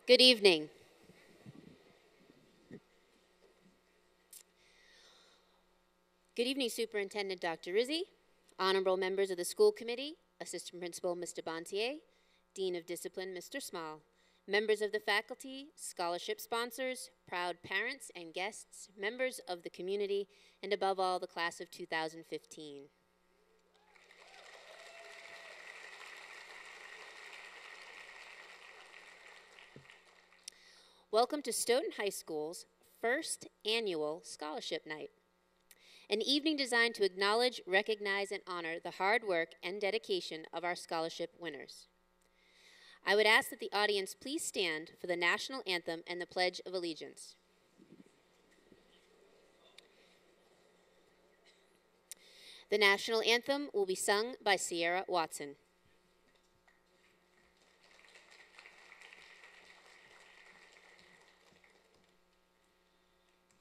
Good evening. Good evening, Superintendent Dr. Rizzi, honorable members of the school committee, Assistant Principal Mr. Bontier, Dean of Discipline Mr. Small, members of the faculty, scholarship sponsors, proud parents and guests, members of the community, and above all, the class of 2015. Welcome to Stoughton High School's first annual Scholarship Night, an evening designed to acknowledge, recognize, and honor the hard work and dedication of our scholarship winners. I would ask that the audience please stand for the national anthem and the Pledge of Allegiance. The national anthem will be sung by Sierra Watson.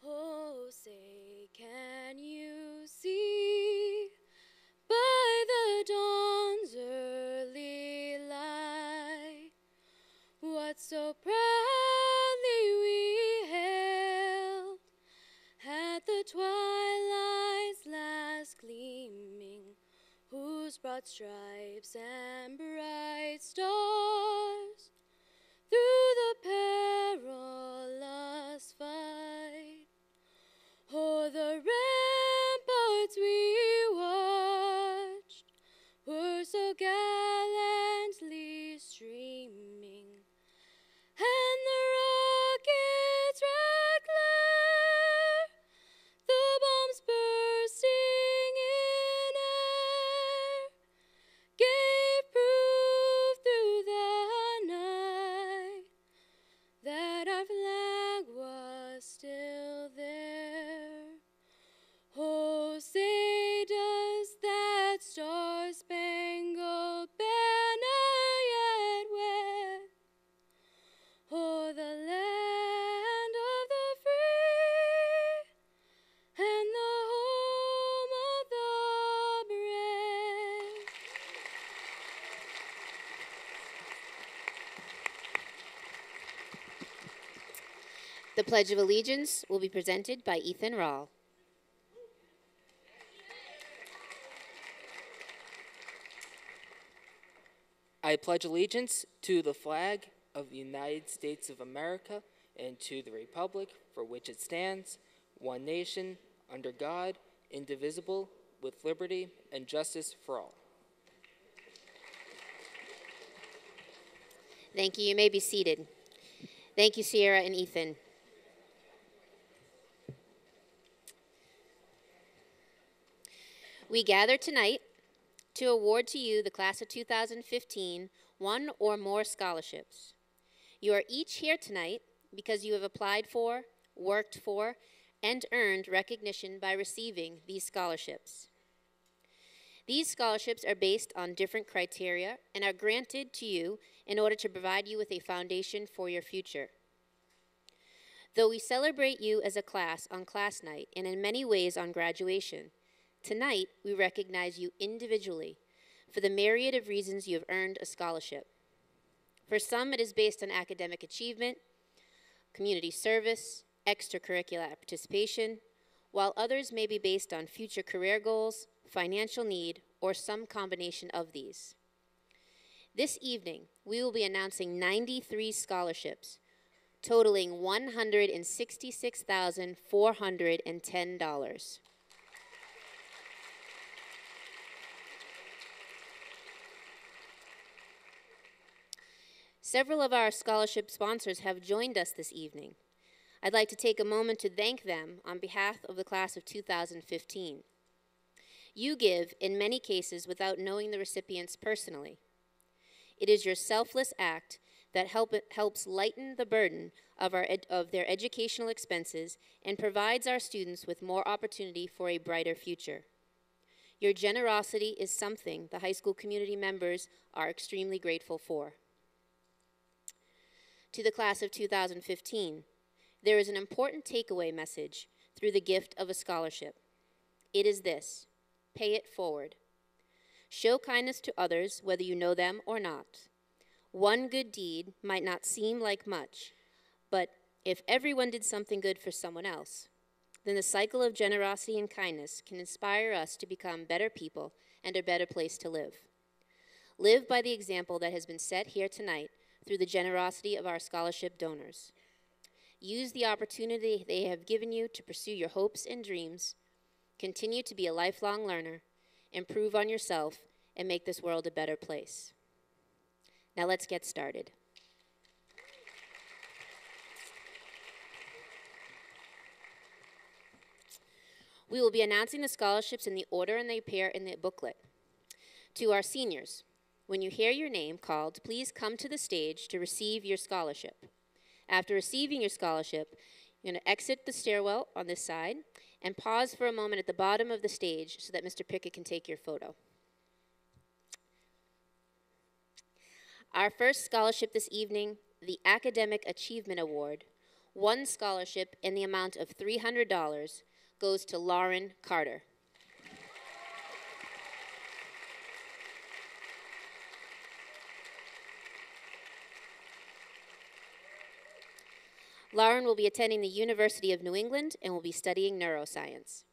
Oh, say, can you see by the dawn's early light what so proudly we hailed at the twilight's last gleaming, whose broad stripes and bright stars through the perilous fight o'er the ramparts we watched were so gallantly streaming, and the rocket's red glare, the bombs bursting in air, gave proof through the night that our flag was still there. Oh, say, does that star-spangled banner yet wave o'er the land of the free and the home of the brave? The Pledge of Allegiance will be presented by Ethan Rahl. I pledge allegiance to the flag of the United States of America and to the republic for which it stands, one nation, under God, indivisible, with liberty and justice for all. Thank you. You may be seated. Thank you, Sierra and Ethan. We gather tonight to award to you, the class of 2015, one or more scholarships. You are each here tonight because you have applied for, worked for, and earned recognition by receiving these scholarships. These scholarships are based on different criteria and are granted to you in order to provide you with a foundation for your future. Though we celebrate you as a class on class night and in many ways on graduation, tonight we recognize you individually for the myriad of reasons you have earned a scholarship. For some, it is based on academic achievement, community service, extracurricular participation, while others may be based on future career goals, financial need, or some combination of these. This evening, we will be announcing 93 scholarships, totaling $166,410. Several of our scholarship sponsors have joined us this evening. I'd like to take a moment to thank them on behalf of the class of 2015. You give, in many cases, without knowing the recipients personally. It is your selfless act that helps lighten the burden of their educational expenses and provides our students with more opportunity for a brighter future. Your generosity is something the high school community members are extremely grateful for. To the class of 2015, there is an important takeaway message through the gift of a scholarship. It is this: pay it forward. Show kindness to others, whether you know them or not. One good deed might not seem like much, but if everyone did something good for someone else, then the cycle of generosity and kindness can inspire us to become better people and a better place to live. Live by the example that has been set here tonight through the generosity of our scholarship donors. Use the opportunity they have given you to pursue your hopes and dreams, continue to be a lifelong learner, improve on yourself, and make this world a better place. Now let's get started. We will be announcing the scholarships in the order and they appear in the booklet. To our seniors, when you hear your name called, please come to the stage to receive your scholarship. After receiving your scholarship, you're going to exit the stairwell on this side and pause for a moment at the bottom of the stage so that Mr. Pickett can take your photo. Our first scholarship this evening, the Academic Achievement Award, one scholarship in the amount of $300 goes to Lauren Carter. Lauren will be attending the University of New England and will be studying neuroscience.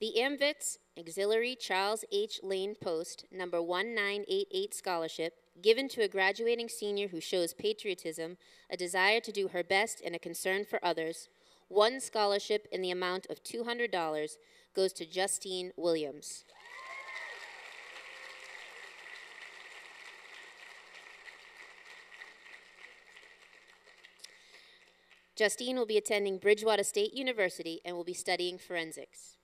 The AMVITS Auxiliary Charles H. Lane Post, number 1988 scholarship, given to a graduating senior who shows patriotism, a desire to do her best, and a concern for others. One scholarship in the amount of $200 goes to Justine Williams. Justine will be attending Bridgewater State University and will be studying forensics.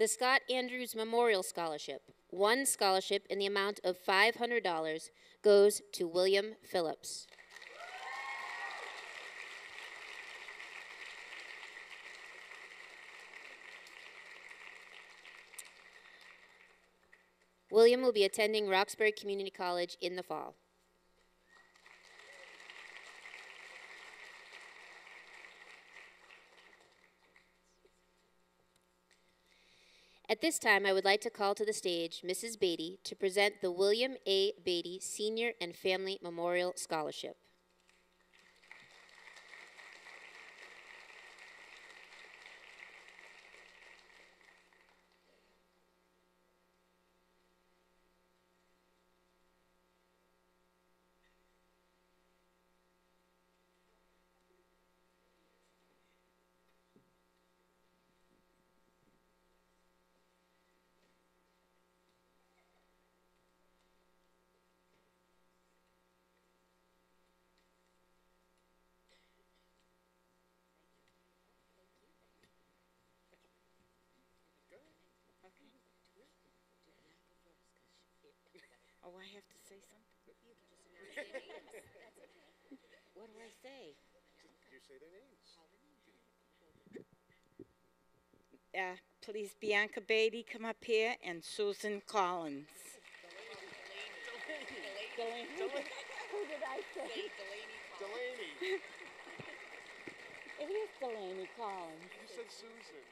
The Scott Andrews Memorial Scholarship, one scholarship in the amount of $500 goes to William Phillips. William will be attending Roxbury Community College in the fall. At this time, I would like to call to the stage Mrs. Beatty to present the William A. Beatty Senior and Family Memorial Scholarship. Oh, I have to say something? What do I say? You say their names. Please, Bianca Beatty, come up here, and Susan Collins. Delaney. Who did I say? Delaney. It is Delaney Collins. You said Susan.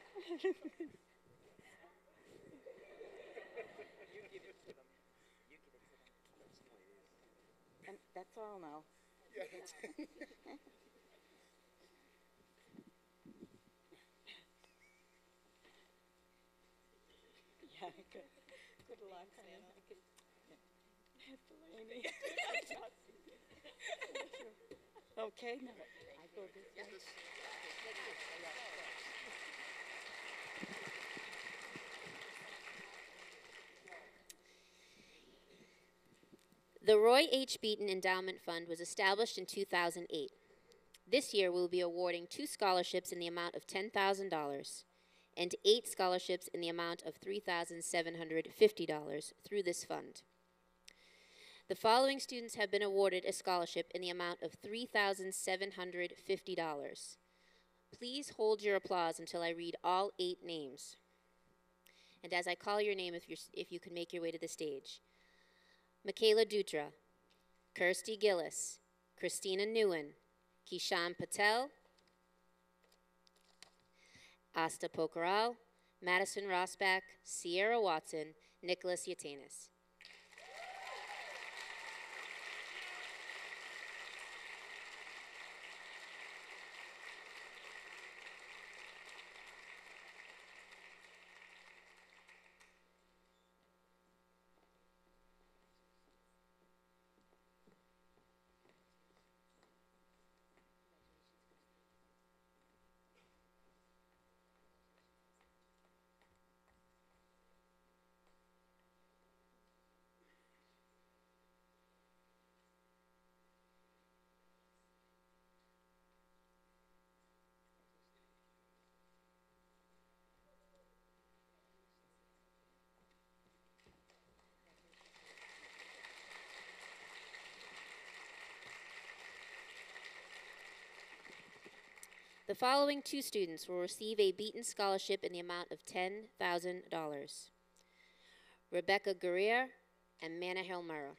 And that's all now. Yeah, that's Yeah, good luck, Hannah. Delaney. Okay, now I go this way. The Roy H. Beaton Endowment Fund was established in 2008. This year, we will be awarding two scholarships in the amount of $10,000. and 8 scholarships in the amount of $3,750 through this fund. The following students have been awarded a scholarship in the amount of $3,750. Please hold your applause until I read all 8 names. And as I call your name, if you can make your way to the stage. Michaela Dutra, Kirsty Gillis, Christina Newen, Kishan Patel, Asta Pokoral, Madison Rosbach, Sierra Watson, Nicholas Yatanis. The following 2 students will receive a Beaton Scholarship in the amount of $10,000. Rebecca Guerrier and Manna Helmera.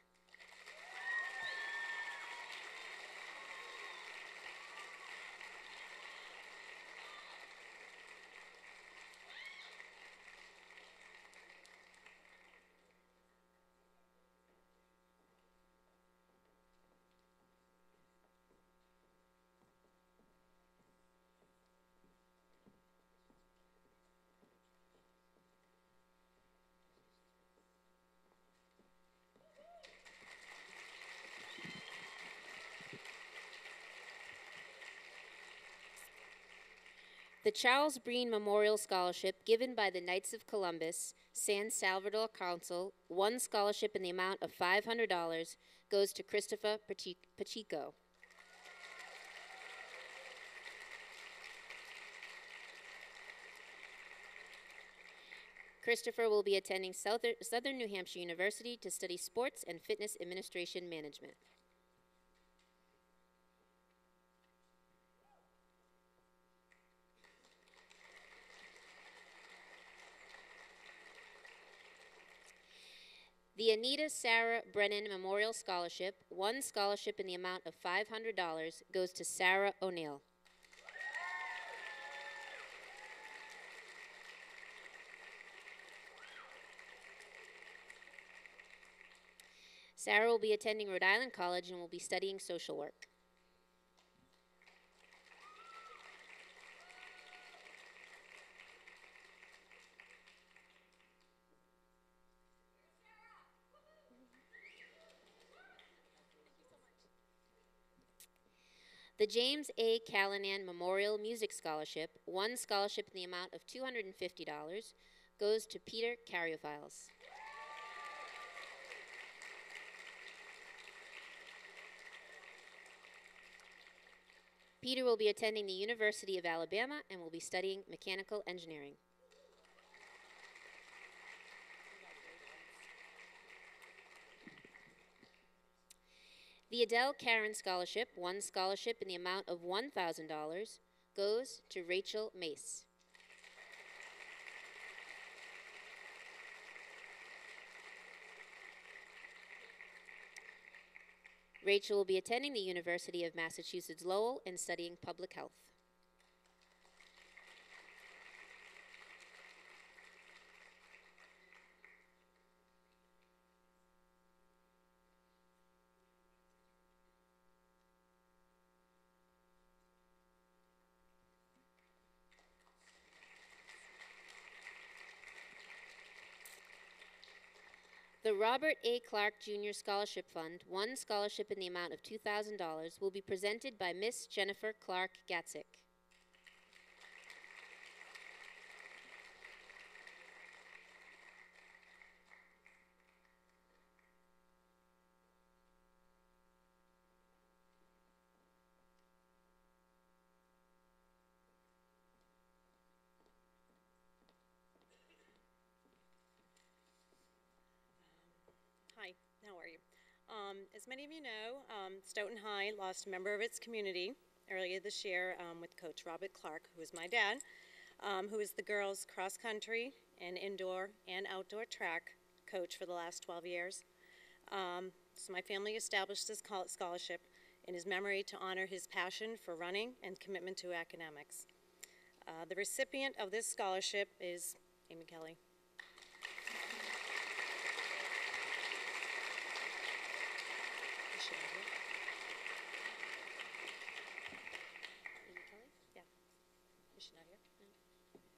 The Charles Breen Memorial Scholarship given by the Knights of Columbus, San Salvador Council, 1 scholarship in the amount of $500 goes to Christopher Pacheco. Christopher will be attending Southern New Hampshire University to study sports and fitness administration management. The Anita Sarah Brennan Memorial Scholarship, 1 scholarship in the amount of $500 goes to Sarah O'Neill. Sarah will be attending Rhode Island College and will be studying social work. The James A. Callanan Memorial Music Scholarship, 1 scholarship in the amount of $250, goes to Peter Carriofiles. Peter will be attending the University of Alabama and will be studying mechanical engineering. The Adele Karen Scholarship, 1 scholarship in the amount of $1,000, goes to Rachel Mace. Rachel will be attending the University of Massachusetts Lowell and studying public health. The Robert A. Clark Jr. Scholarship Fund, 1 scholarship in the amount of $2,000, will be presented by Miss Jennifer Clark Gatzik. As many of you know, Stoughton High lost a member of its community earlier this year with Coach Robert Clark, who is my dad, who is the girls' cross-country and indoor and outdoor track coach for the last 12 years. So my family established this scholarship in his memory to honor his passion for running and commitment to academics. The recipient of this scholarship is Amy Kelly.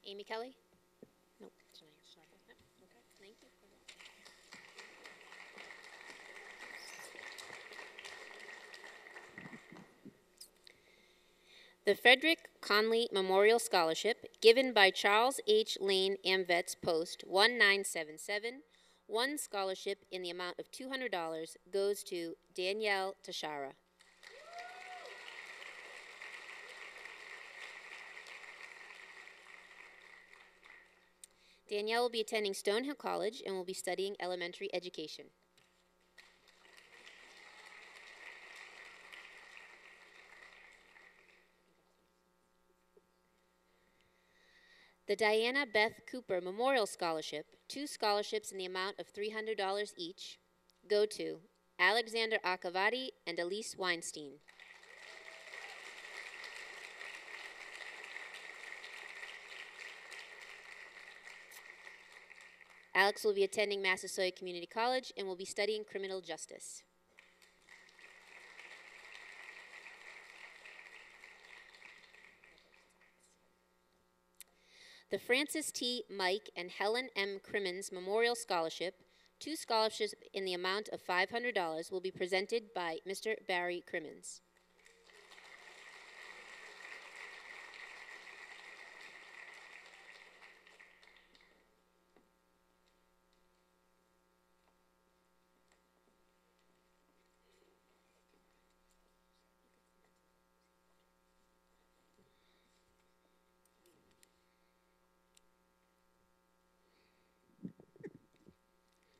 Amy Kelly? Nope, she's not here. She's not here. No. Okay, Thank you. The Frederick Conley Memorial Scholarship, given by Charles H. Lane AMVETS Post 1977, one scholarship in the amount of $200 goes to Danielle Tashara. Danielle will be attending Stonehill College and will be studying elementary education. The Diana Beth Cooper Memorial Scholarship, two scholarships in the amount of $300 each, go to Alexander Akavati and Elise Weinstein. Alex will be attending Massasoit Community College and will be studying criminal justice. The Francis T. Mike and Helen M. Crimmins Memorial Scholarship, two scholarships in the amount of $500, will be presented by Mr. Barry Crimmins.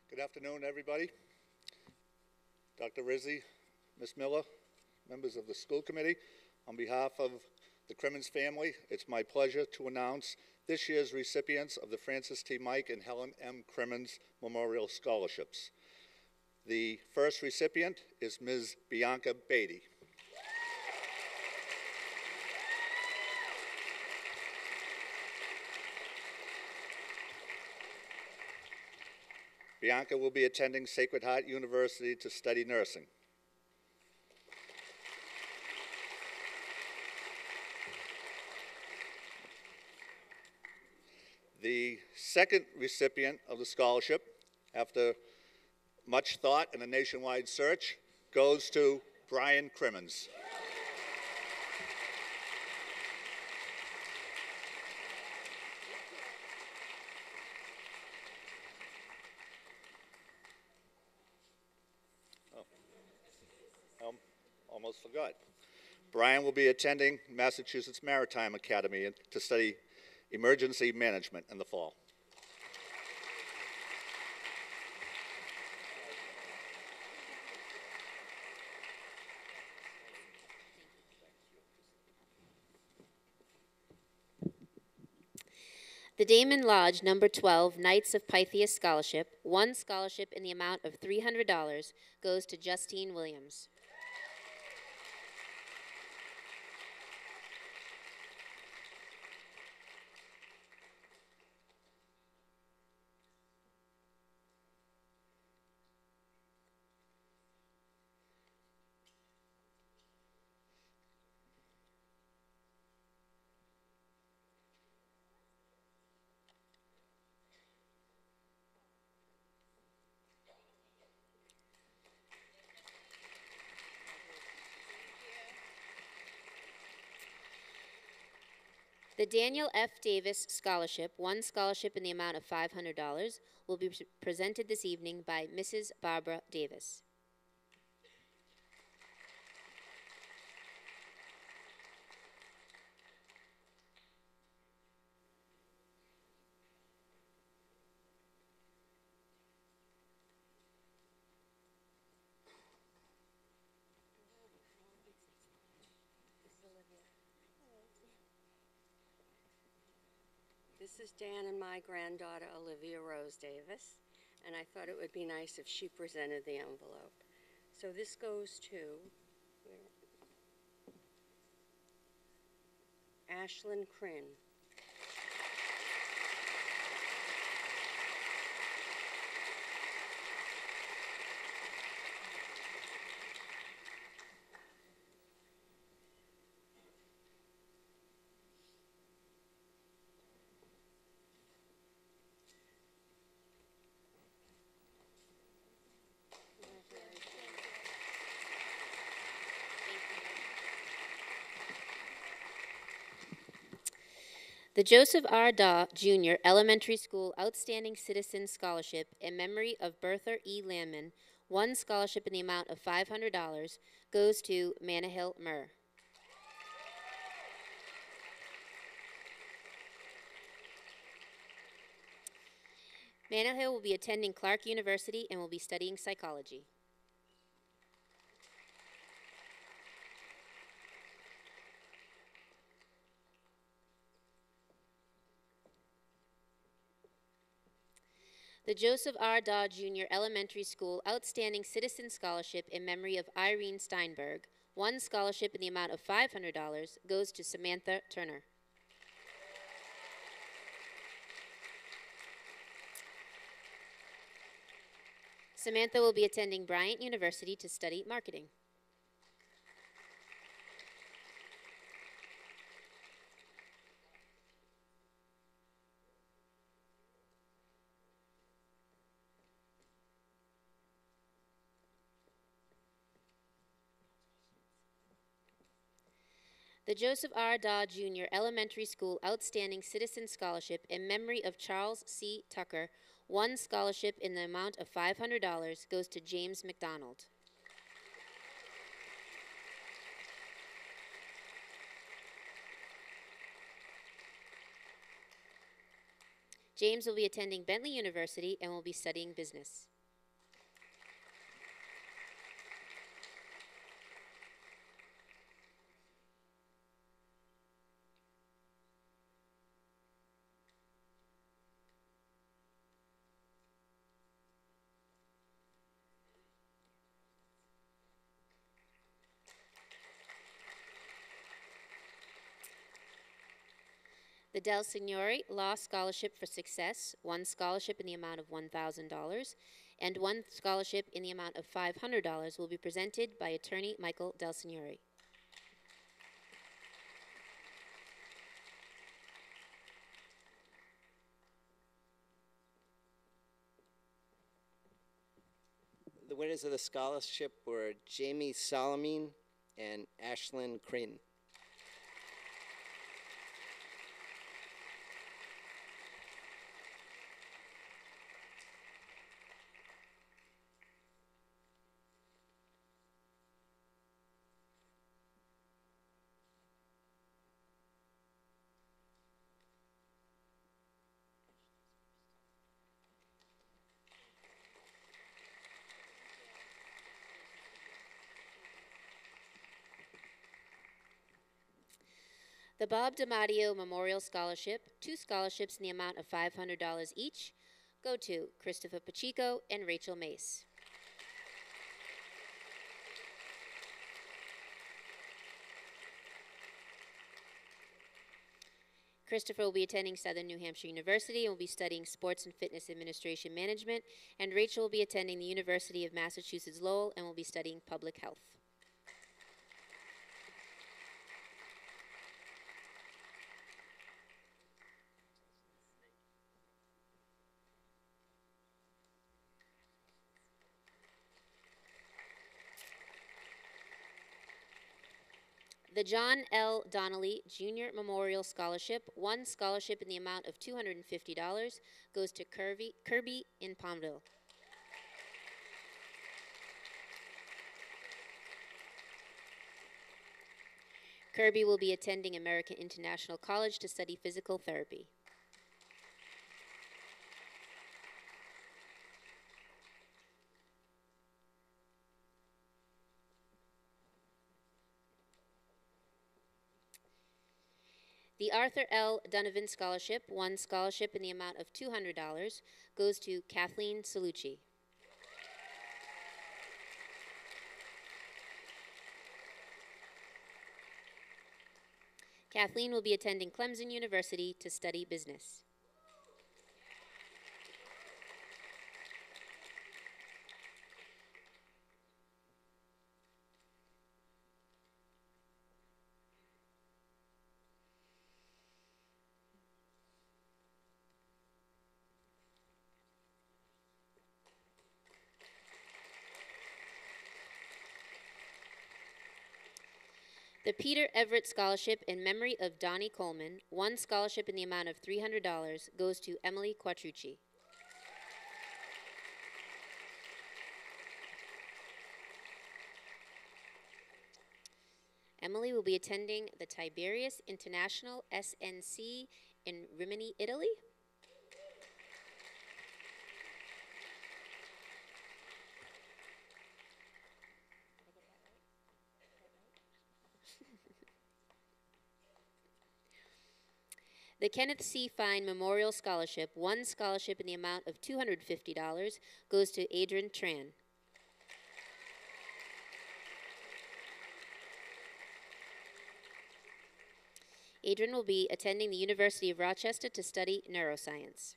Good afternoon, everybody. Dr. Rizzi, Ms. Miller, members of the school committee, on behalf of the Crimmins family, it's my pleasure to announce this year's recipients of the Francis T. Mike and Helen M. Crimmins Memorial Scholarships. The first recipient is Ms. Bianca Beatty. Bianca will be attending Sacred Heart University to study nursing. The second recipient of the scholarship, after much thought and a nationwide search, goes to Brian Crimmins. Almost forgot. Brian will be attending Massachusetts Maritime Academy to study emergency management in the fall. The Damon Lodge number 12 Knights of Pythias Scholarship, one scholarship in the amount of $300, goes to Justine Williams. The Daniel F. Davis Scholarship, one scholarship in the amount of $500, will be presented this evening by Mrs. Barbara Davis. This is Dan and my granddaughter, Olivia Rose Davis, and I thought it would be nice if she presented the envelope. So this goes to Ashlyn Crin. The Joseph R. Daw Jr. Elementary School Outstanding Citizen Scholarship in memory of Bertha E. Landman, one scholarship in the amount of $500, goes to Manahill Murr. Manahill will be attending Clark University and will be studying psychology. The Joseph R. Daw Jr. Elementary School Outstanding Citizen Scholarship in memory of Irene Steinberg, one scholarship in the amount of $500, goes to Samantha Turner. Samantha will be attending Bryant University to study marketing. The Joseph R. Daw Jr. Elementary School Outstanding Citizen Scholarship in memory of Charles C. Tucker, one scholarship in the amount of $500, goes to James McDonald. James will be attending Bentley University and will be studying business. The Del Signore Law Scholarship for Success, one scholarship in the amount of $1,000, and one scholarship in the amount of $500 will be presented by attorney Michael Del Signore. The winners of the scholarship were Jamie Solomon and Ashlyn Crin. The Bob DiMatteo Memorial Scholarship, two scholarships in the amount of $500 each, go to Christopher Pacheco and Rachel Mace. Christopher will be attending Southern New Hampshire University and will be studying Sports and Fitness Administration Management, and Rachel will be attending the University of Massachusetts Lowell and will be studying Public Health. The John L. Donnelly Jr. Memorial Scholarship, one scholarship in the amount of $250, goes to Kirby in Palmville. Kirby will be attending American International College to study physical therapy. The Arthur L. Donovan Scholarship, one scholarship in the amount of $200, goes to Kathleen Salucci. Kathleen will be attending Clemson University to study business. The Peter Everett Scholarship in memory of Donnie Coleman, one scholarship in the amount of $300, goes to Emily Quattrucci. Emily will be attending the Tiberius International SNC in Rimini, Italy. The Kenneth C. Fine Memorial Scholarship, one scholarship in the amount of $250, goes to Adrian Tran. Adrian will be attending the University of Rochester to study neuroscience.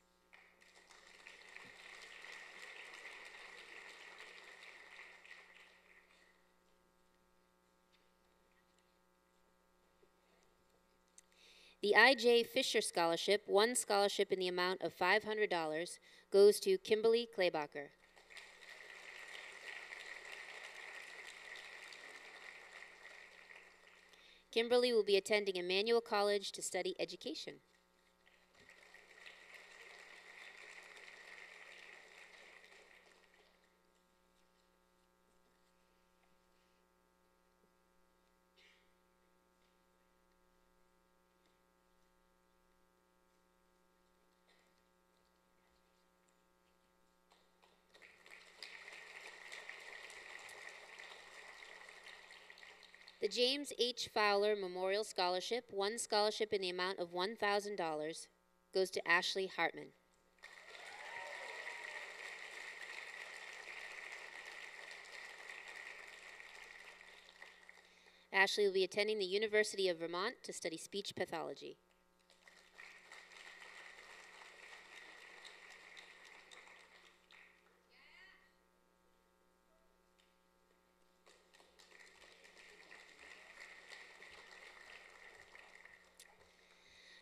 The I.J. Fisher Scholarship, one scholarship in the amount of $500, goes to Kimberly Klaybacher. Kimberly will be attending Emmanuel College to study education. The James H. Fowler Memorial Scholarship, one scholarship in the amount of $1,000, goes to Ashley Hartman. Ashley will be attending the University of Vermont to study speech pathology.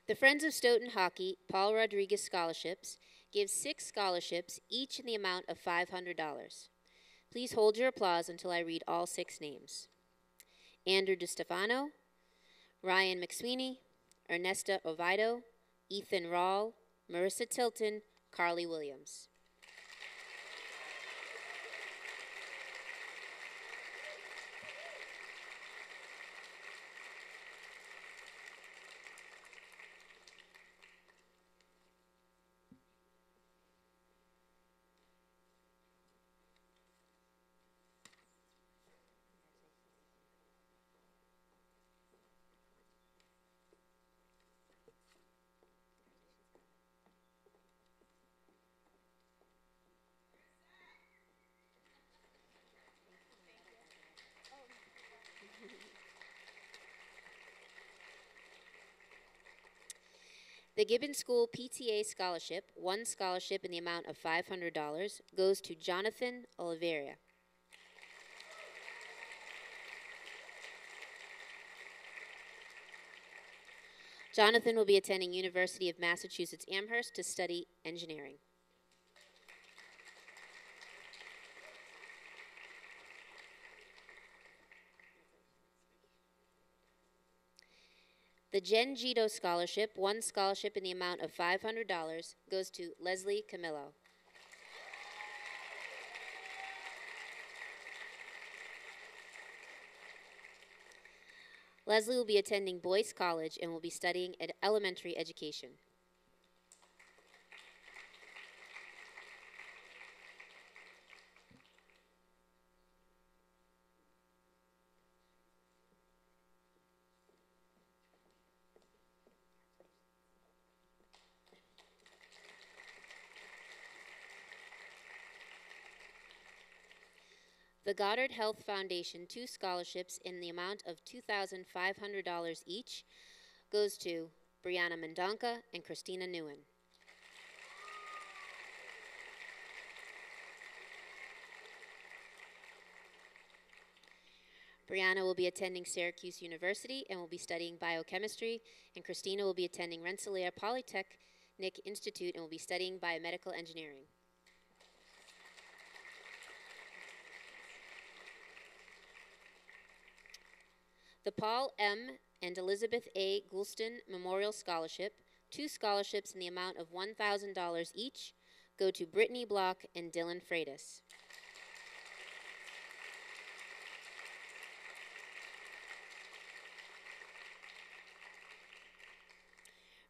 The Friends of Stoughton Hockey Paul Rodriguez Scholarships gives 6 scholarships, each in the amount of $500. Please hold your applause until I read all 6 names. Andrew DiStefano, Ryan McSweeney, Ernesta Ovido, Ethan Rawl, Marissa Tilton, Carly Williams. The Gibbon School PTA Scholarship, one scholarship in the amount of $500, goes to Jonathan Oliveira. Jonathan will be attending University of Massachusetts Amherst to study engineering. The Jen Gito Scholarship, one scholarship in the amount of $500, goes to Leslie Camillo. Leslie will be attending Boyce College and will be studying elementary education. The Goddard Health Foundation 2 scholarships in the amount of $2,500 each goes to Brianna Mendonca and Christina Nguyen. Brianna will be attending Syracuse University and will be studying biochemistry, and Christina will be attending Rensselaer Polytechnic Institute and will be studying biomedical engineering. The Paul M. and Elizabeth A. Goulston Memorial Scholarship, 2 scholarships in the amount of $1,000 each, go to Brittany Block and Dylan Freitas.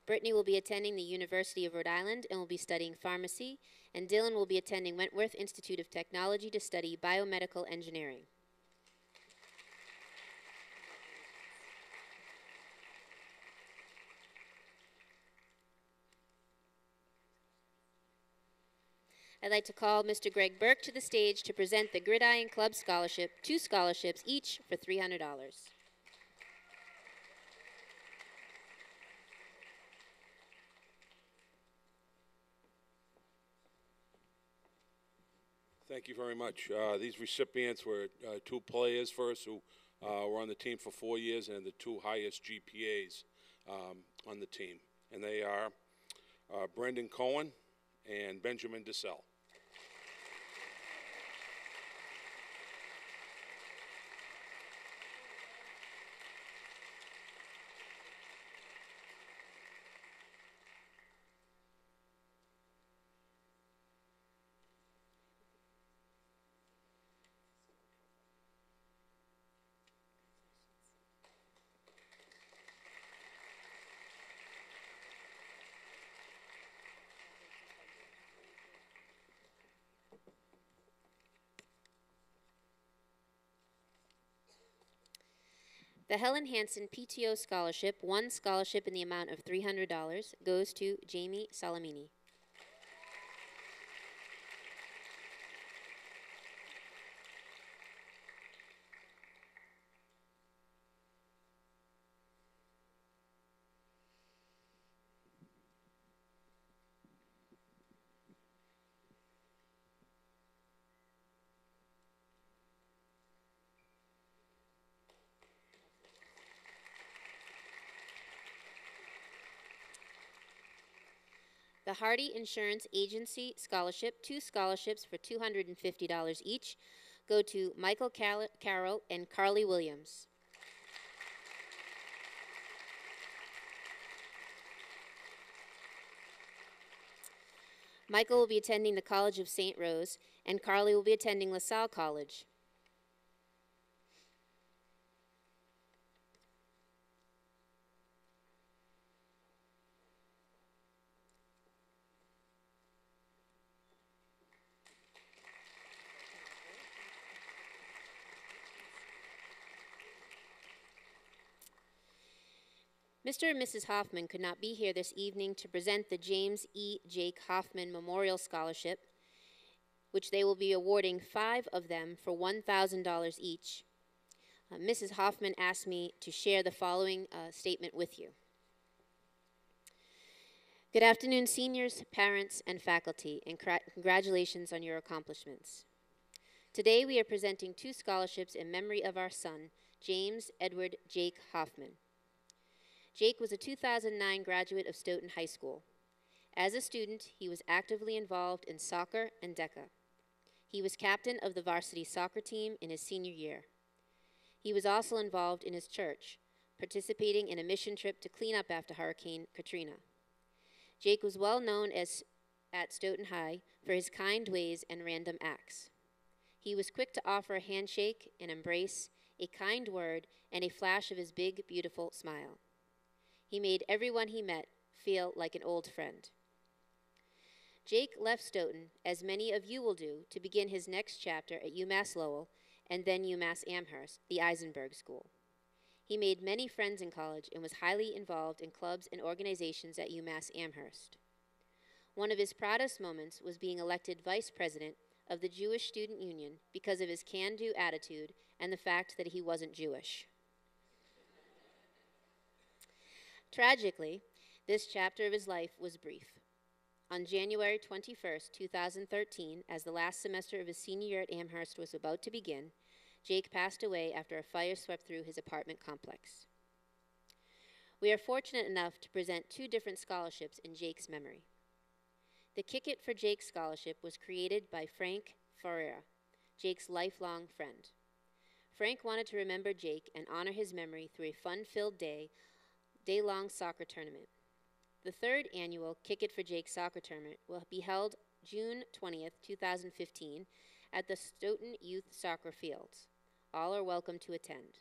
Brittany will be attending the University of Rhode Island and will be studying pharmacy, and Dylan will be attending Wentworth Institute of Technology to study biomedical engineering. I'd like to call Mr. Greg Burke to the stage to present the Gridiron Club Scholarship, 2 scholarships each for $300. Thank you very much. These recipients were 2 players first who were on the team for 4 years and the 2 highest GPAs on the team. And they are Brendan Cohen and Benjamin DeSell. The Helen Hansen PTO Scholarship, 1 scholarship in the amount of $300, goes to Jamie Salamini. The Hardy Insurance Agency Scholarship, 2 scholarships for $250 each, go to Michael Carroll and Carly Williams. Michael will be attending the College of St. Rose, and Carly will be attending LaSalle College. Mr. and Mrs. Hoffman could not be here this evening to present the James E. Jake Hoffman Memorial Scholarship, which they will be awarding 5 of them for $1,000 each. Mrs. Hoffman asked me to share the following statement with you. Good afternoon, seniors, parents, and faculty, and congratulations on your accomplishments. Today we are presenting 2 scholarships in memory of our son, James Edward Jake Hoffman. Jake was a 2009 graduate of Stoughton High School. As a student, he was actively involved in soccer and DECA. He was captain of the varsity soccer team in his senior year. He was also involved in his church, participating in a mission trip to clean up after Hurricane Katrina. Jake was well known at Stoughton High for his kind ways and random acts. He was quick to offer a handshake, an embrace, a kind word, and a flash of his big, beautiful smile. He made everyone he met feel like an old friend. Jake left Stoughton, as many of you will do, to begin his next chapter at UMass Lowell and then UMass Amherst, the Eisenberg School. He made many friends in college and was highly involved in clubs and organizations at UMass Amherst. One of his proudest moments was being elected vice president of the Jewish Student Union because of his can-do attitude and the fact that he wasn't Jewish. Tragically, this chapter of his life was brief. On January 21st, 2013, as the last semester of his senior year at Amherst was about to begin, Jake passed away after a fire swept through his apartment complex. We are fortunate enough to present 2 different scholarships in Jake's memory. The Kick It for Jake scholarship was created by Frank Ferreira, Jake's lifelong friend. Frank wanted to remember Jake and honor his memory through a fun-filled day-long soccer tournament. The 3rd annual Kick It for Jake soccer tournament will be held June 20th, 2015 at the Stoughton Youth Soccer Fields. All are welcome to attend.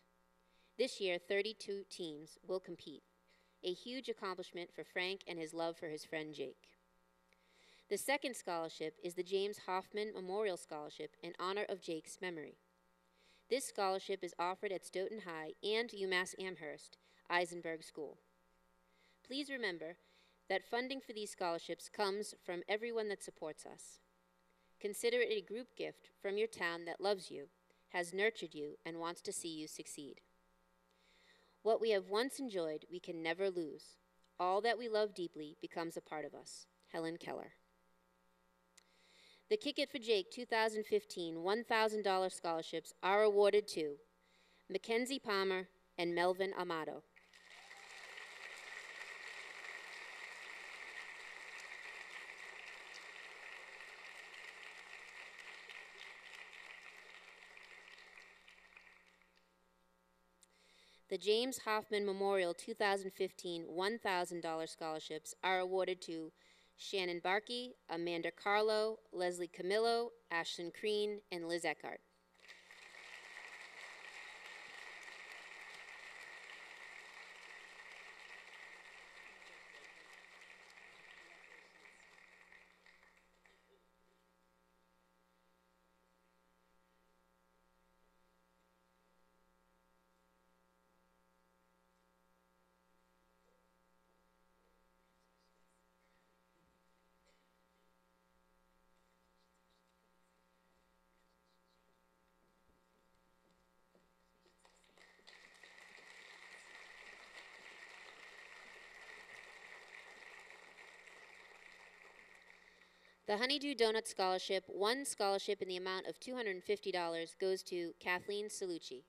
This year, 32 teams will compete, a huge accomplishment for Frank and his love for his friend Jake. The 2nd scholarship is the James Hoffman Memorial Scholarship in honor of Jake's memory. This scholarship is offered at Stoughton High and UMass Amherst Eisenberg School. Please remember that funding for these scholarships comes from everyone that supports us. Consider it a group gift from your town that loves you, has nurtured you, and wants to see you succeed. What we have once enjoyed, we can never lose. All that we love deeply becomes a part of us. Helen Keller. The Kick It for Jake 2015 $1,000 scholarships are awarded to Mackenzie Palmer and Melvin Amato. The James Hoffman Memorial 2015 $1,000 scholarships are awarded to Shannon Barkey, Amanda Carlo, Leslie Camillo, Ashlyn Crean, and Liz Eckhart. The Honeydew Donut Scholarship, one scholarship in the amount of $250, goes to Kathleen Salucci.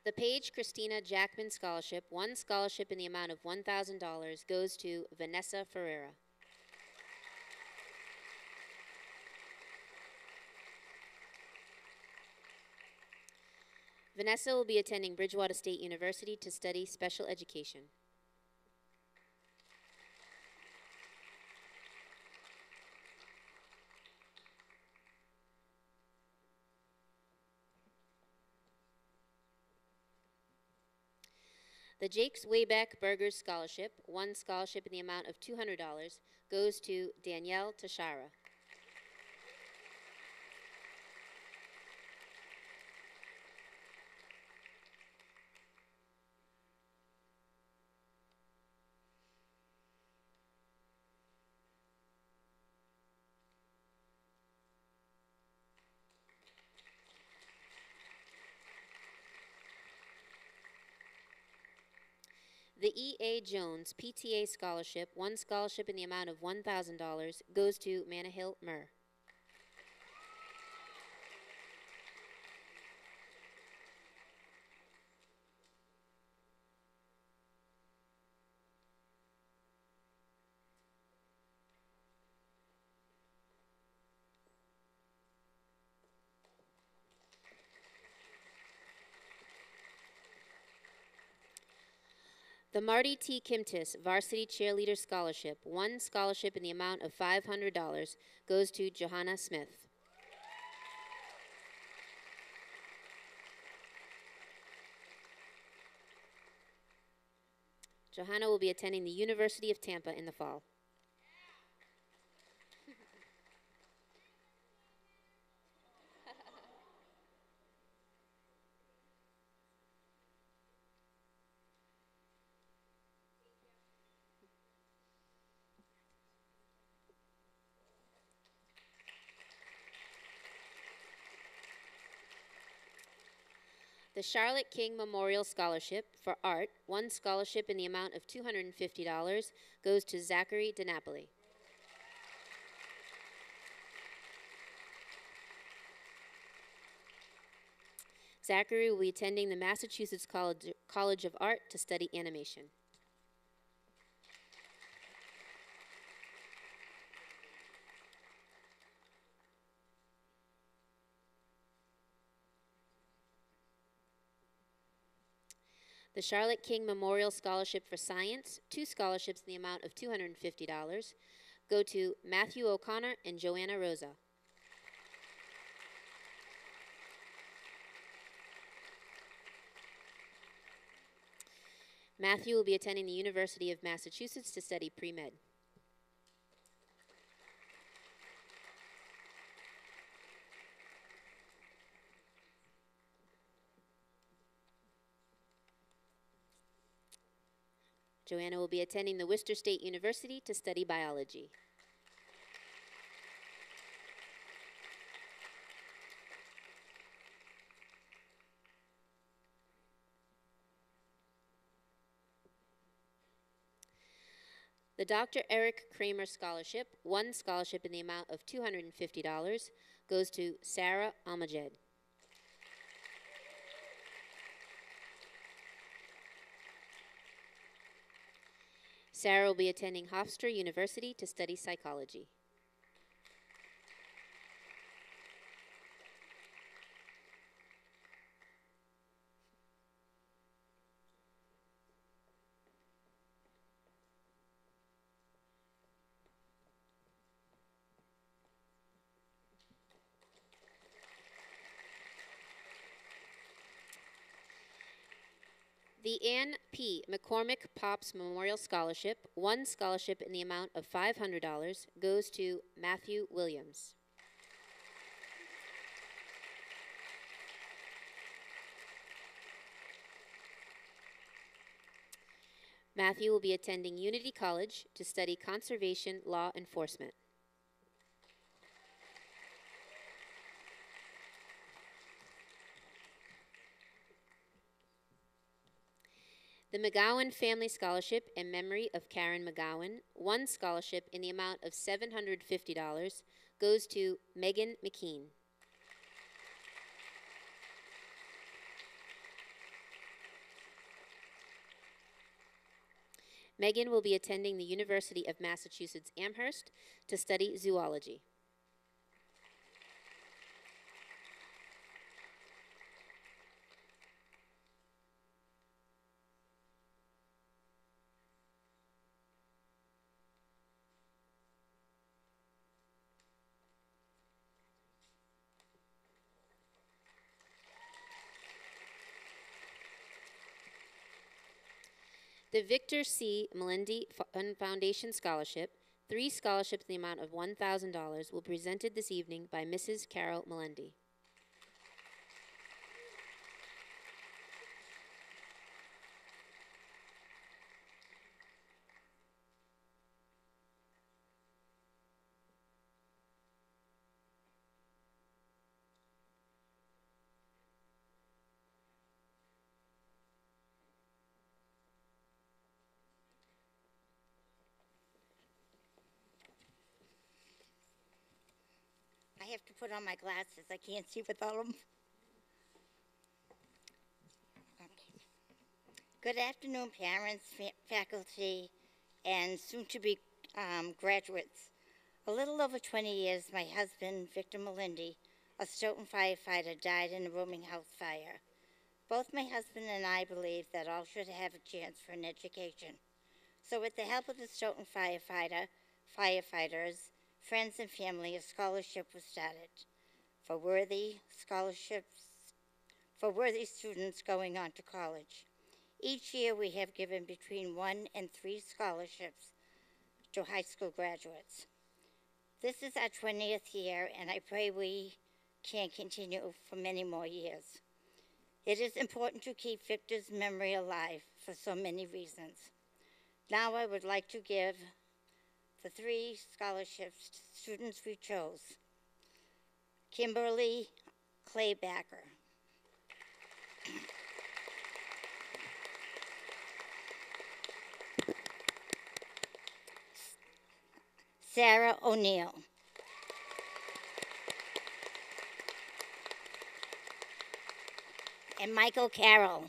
The Paige Christina Jackman Scholarship, one scholarship in the amount of $1,000, goes to Vanessa Ferreira. Vanessa will be attending Bridgewater State University to study special education. The Jake's Wayback Burgers Scholarship, one scholarship in the amount of $200, goes to Danielle Tashara. The E.A. Jones PTA Scholarship, one scholarship in the amount of $1,000, goes to Manahil Murr. The Marty T. Kimtis Varsity Cheerleader Scholarship, one scholarship in the amount of $500, goes to Johanna Smith. Johanna will be attending the University of Tampa in the fall. The Charlotte King Memorial Scholarship for Art, one scholarship in the amount of $250, goes to Zachary DiNapoli. Zachary will be attending the Massachusetts College of Art to study animation. The Charlotte King Memorial Scholarship for Science, two scholarships in the amount of $250, go to Matthew O'Connor and Joanna Rosa. Matthew will be attending the University of Massachusetts to study pre-med. Joanna will be attending the Worcester State University to study biology. The Dr. Eric Kramer Scholarship, one scholarship in the amount of $250, goes to Sarah Almajed. Sarah will be attending Hofstra University to study psychology. The Ann P. McCormick Pops Memorial Scholarship, one scholarship in the amount of $500, goes to Matthew Williams. Matthew will be attending Unity College to study conservation law enforcement. The McGowan Family Scholarship in memory of Karen McGowan, one scholarship in the amount of $750, goes to Megan McKean. Megan will be attending the University of Massachusetts Amherst to study zoology. The Victor C. Melindy Foundation Scholarship, three scholarships in the amount of $1,000, will be presented this evening by Mrs. Carol Melindy. I have to put on my glasses. I can't see without them. Okay. Good afternoon, parents, faculty, and soon-to-be graduates. A little over 20 years, my husband, Victor Melindy, a Stoughton firefighter, died in a rooming house fire. Both my husband and I believe that all should have a chance for an education. So with the help of the Stoughton firefighters, friends and family, a scholarship was started for worthy students going on to college. Each year we have given between 1 and 3 scholarships to high school graduates. This is our 20th year, and I pray we can continue for many more years. It is important to keep Victor's memory alive for so many reasons. Now I would like to give the 3 scholarships to students we chose. Kimberly Claybacker, Sarah O'Neill, and Michael Carroll.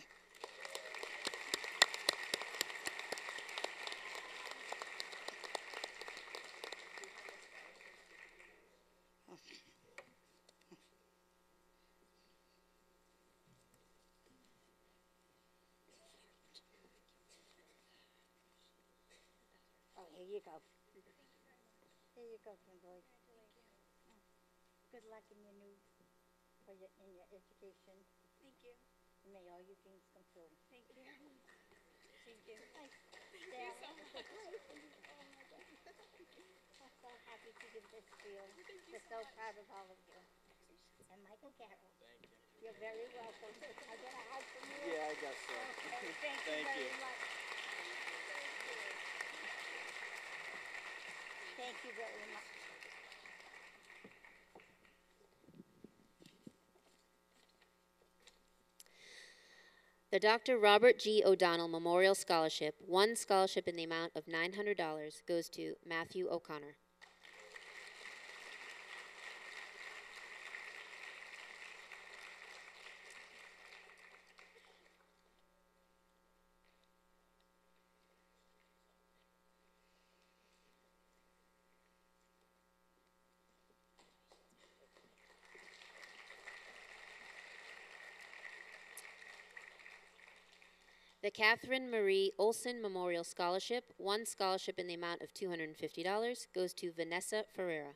Oh, here you go. Here you go, Kimberly. Good luck in your in your education. Thank you. And may all your dreams come true. Thank you. Thank you. Thank you so much. I'm so happy to give this to you. We're so proud of all of you. And Michael Carroll. Thank you. You're very welcome. I get a hug from you. Yeah, I guess so. Okay, thank Thank you you. very much. Thank you very much. The Dr. Robert G. O'Donnell Memorial Scholarship, one scholarship in the amount of $900, goes to Matthew O'Connor. The Catherine Marie Olson Memorial Scholarship, one scholarship in the amount of $250, goes to Vanessa Ferreira.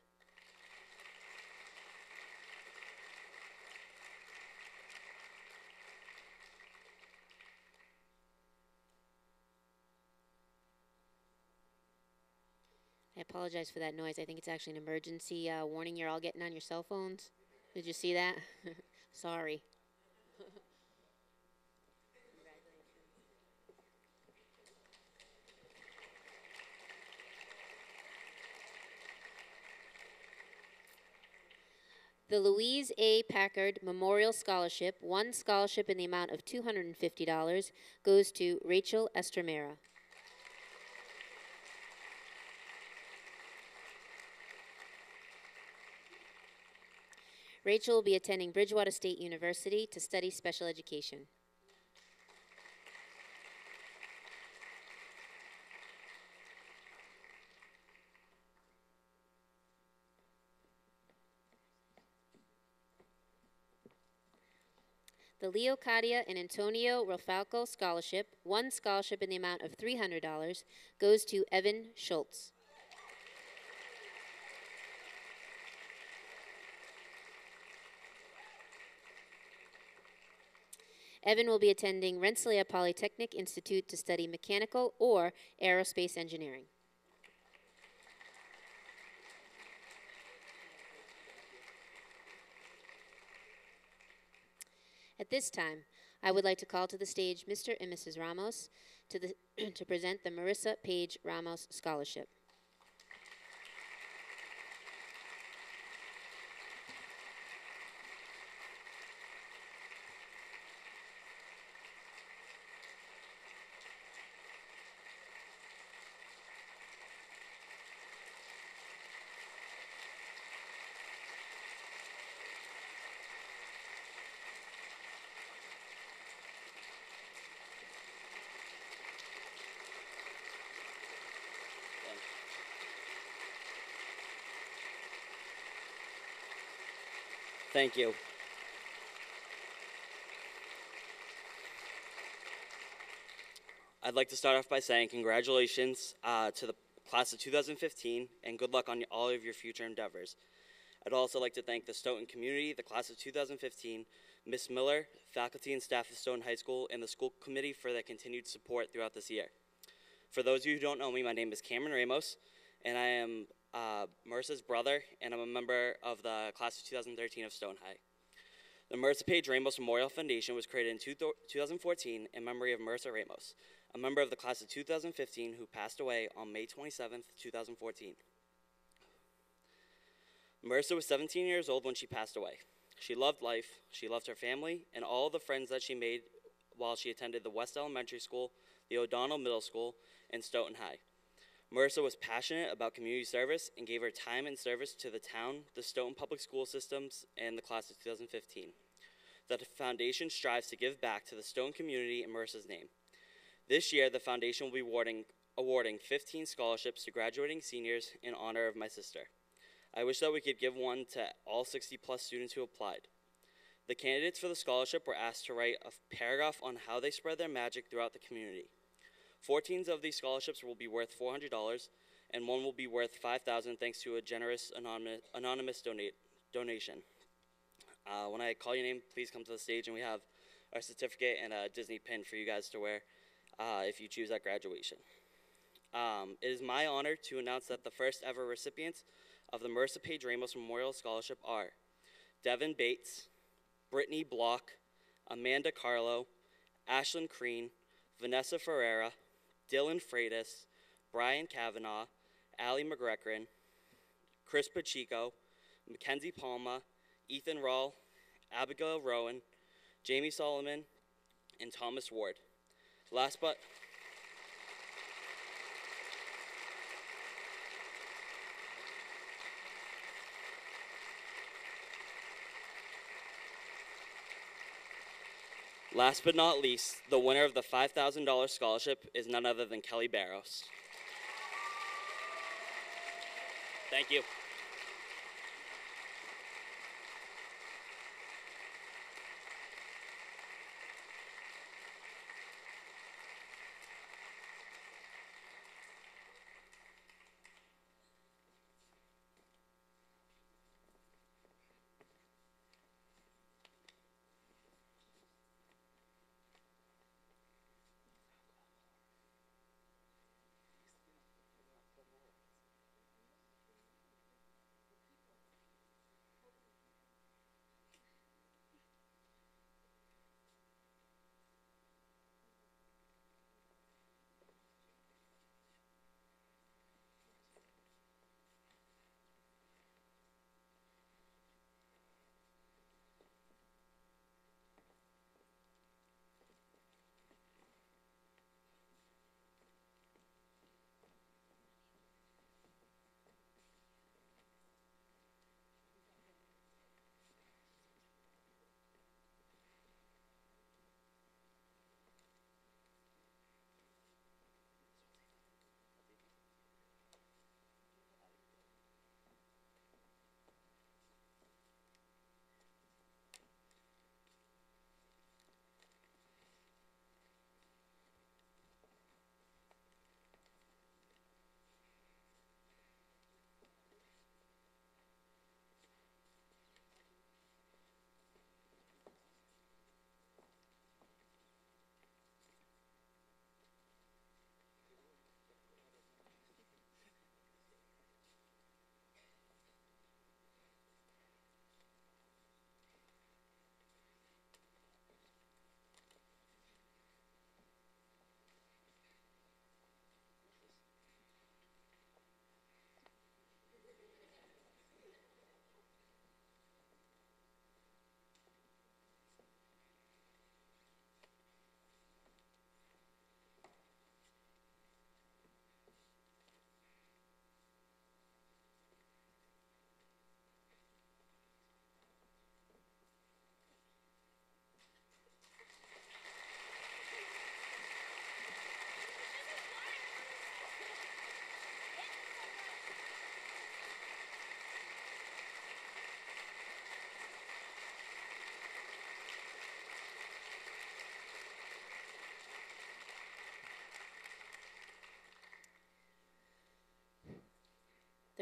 I apologize for that noise. I think it's actually an emergency warning you're all getting on your cell phones. Did you see that? Sorry. The Louise A. Packard Memorial Scholarship, one scholarship in the amount of $250, goes to Rachel Estremera. Rachel will be attending Bridgewater State University to study special education. The Leocadia and Antonio Rofalco Scholarship, one scholarship in the amount of $300, goes to Evan Schultz. Evan will be attending Rensselaer Polytechnic Institute to study mechanical or aerospace engineering. At this time, I would like to call to the stage Mr. and Mrs. Ramos to present the Marissa Page Ramos Scholarship. Thank you. I'd like to start off by saying congratulations to the class of 2015 and good luck on all of your future endeavors. I'd also like to thank the Stoughton community, the class of 2015, Ms. Miller, faculty and staff of Stoughton High School, and the school committee for their continued support throughout this year. For those of you who don't know me, my name is Cameron Ramos, and I am Marissa's brother, and I'm a member of the class of 2013 of Stoughton High. The Marissa Page Ramos Memorial Foundation was created in 2014 in memory of Marissa Ramos, a member of the class of 2015 who passed away on May 27th, 2014. Marissa was 17 years old when she passed away. She loved life, she loved her family, and all the friends that she made while she attended the West Elementary School, the O'Donnell Middle School, and Stoughton High. Marissa was passionate about community service and gave her time and service to the town, the Stoughton Public School systems, and the class of 2015. The foundation strives to give back to the Stoughton community in Marissa's name. This year, the foundation will be awarding 15 scholarships to graduating seniors in honor of my sister. I wish that we could give one to all 60-plus students who applied. The candidates for the scholarship were asked to write a paragraph on how they spread their magic throughout the community. 14 of these scholarships will be worth $400, and one will be worth $5,000 thanks to a generous anonymous donation. When I call your name, please come to the stage, and we have our certificate and a Disney pin for you guys to wear if you choose at graduation. It is my honor to announce that the first ever recipients of the Marissa Page Ramos Memorial Scholarship are Devin Bates, Brittany Block, Amanda Carlo, Ashlyn Crean, Vanessa Ferreira, Dylan Freitas, Brian Kavanaugh, Allie McGregor, Chris Pacheco, Mackenzie Palma, Ethan Rawl, Abigail Rowan, Jamie Solomon, and Thomas Ward. Last but not least, the winner of the $5,000 scholarship is none other than Kelly Barros. Thank you.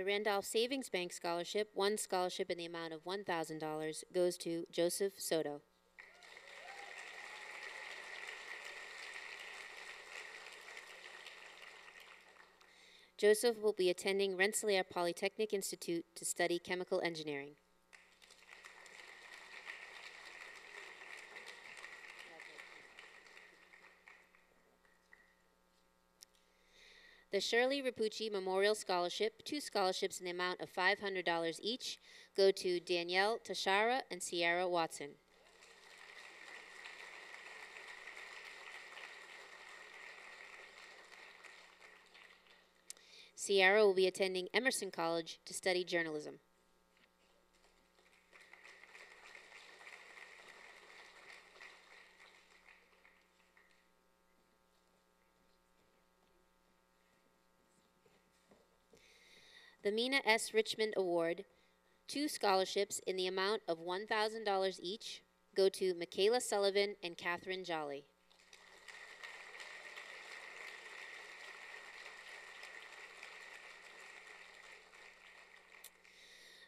The Randolph Savings Bank Scholarship, one scholarship in the amount of $1,000, goes to Joseph Soto. Joseph will be attending Rensselaer Polytechnic Institute to study chemical engineering. The Shirley Rapucci Memorial Scholarship, two scholarships in the amount of $500 each, go to Danielle Tashara and Sierra Watson. Sierra will be attending Emerson College to study journalism. The Mina S. Richmond Award, two scholarships in the amount of $1,000 each, go to Michaela Sullivan and Catherine Jolly.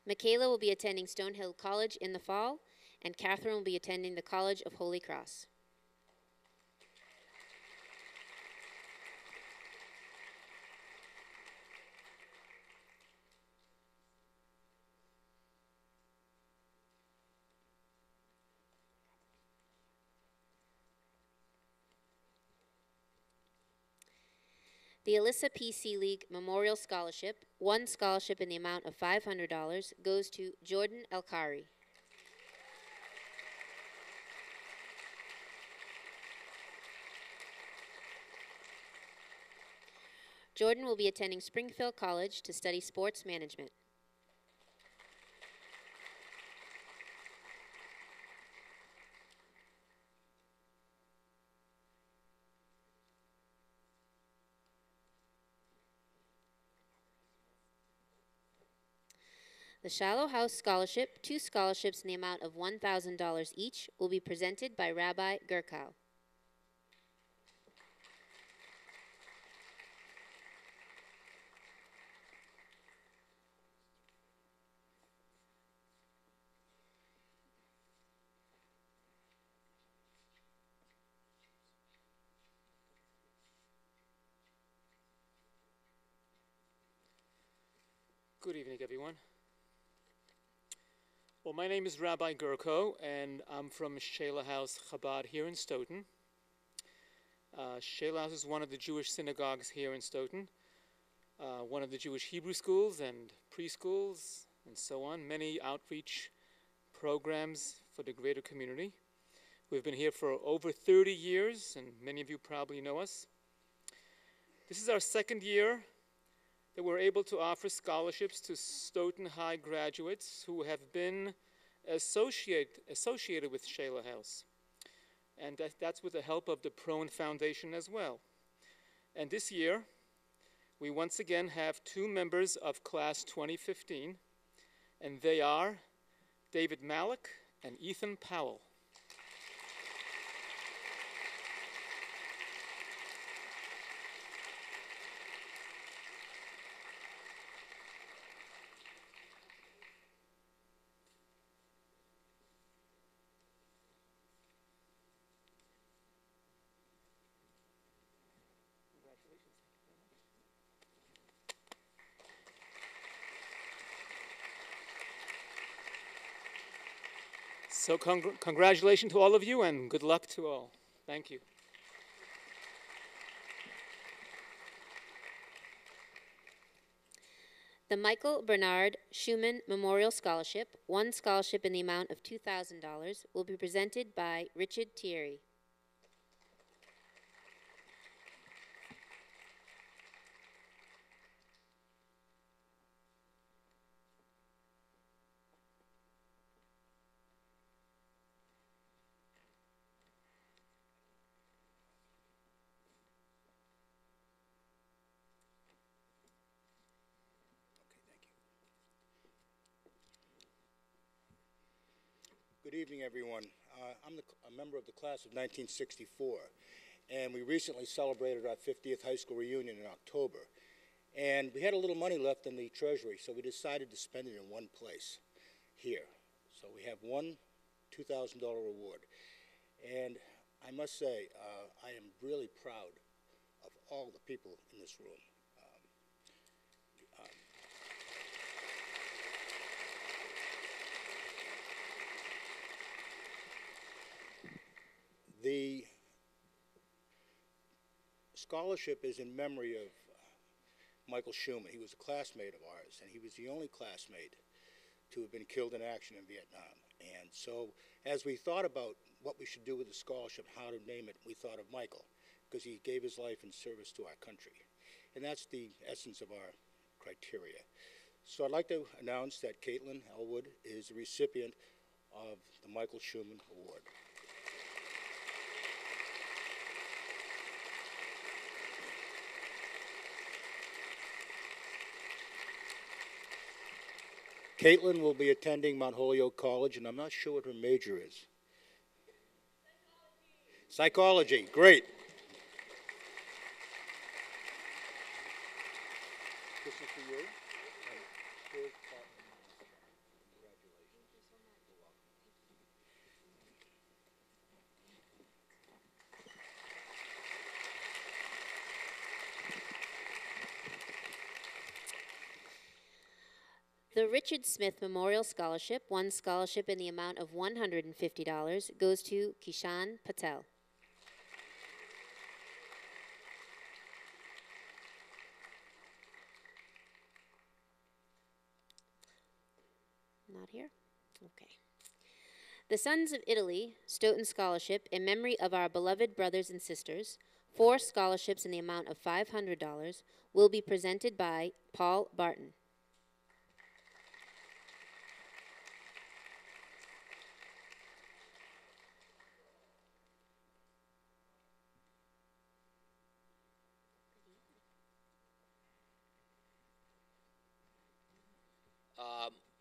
Michaela will be attending Stonehill College in the fall, and Catherine will be attending the College of Holy Cross. The Alyssa P. Seelig Memorial Scholarship, one scholarship in the amount of $500, goes to Jordan Elkari. Jordan will be attending Springfield College to study sports management. The Shallow House Scholarship, two scholarships in the amount of $1,000 each, will be presented by Rabbi Gurkow. Good evening, everyone. Well, my name is Rabbi Gurko, and I'm from Shela House Chabad here in Stoughton. Shela House is one of the Jewish synagogues here in Stoughton, one of the Jewish Hebrew schools and preschools, and so on. Many outreach programs for the greater community. We've been here for over 30 years, and many of you probably know us. This is our second year that we're able to offer scholarships to Stoughton High graduates who have been associated with Shela House. And that's with the help of the Prone Foundation as well. And this year, we once again have two members of Class 2015, and they are David Malik and Ethan Powell. So congratulations to all of you, and good luck to all. Thank you. The Michael Bernard Schumann Memorial Scholarship, one scholarship in the amount of $2,000, will be presented by Richard Thierry. Good evening, everyone. I'm a member of the class of 1964, and we recently celebrated our 50th high school reunion in October. And we had a little money left in the treasury, so we decided to spend it in one place, here. So we have one $2,000 reward. And I must say, I am really proud of all the people in this room. The scholarship is in memory of Michael Schumann. He was a classmate of ours, and he was the only classmate to have been killed in action in Vietnam. And so as we thought about what we should do with the scholarship, how to name it, we thought of Michael, because he gave his life in service to our country. And that's the essence of our criteria. So I'd like to announce that Caitlin Elwood is the recipient of the Michael Schumann Award. Caitlin will be attending Mount Holyoke College, and I'm not sure what her major is. Psychology, great. This is for you. And here's The Richard Smith Memorial Scholarship, one scholarship in the amount of $150, goes to Kishan Patel. Not here? Okay. The Sons of Italy Stoughton Scholarship in memory of our beloved brothers and sisters, 4 scholarships in the amount of $500, will be presented by Paul Barton.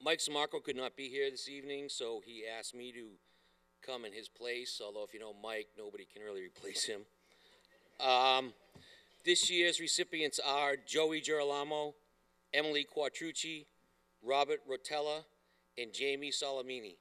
Mike Samarco could not be here this evening, so he asked me to come in his place, although if you know Mike, nobody can really replace him. This year's recipients are Joey Girolamo, Emily Quattrucci, Robert Rotella, and Jamie Salamini.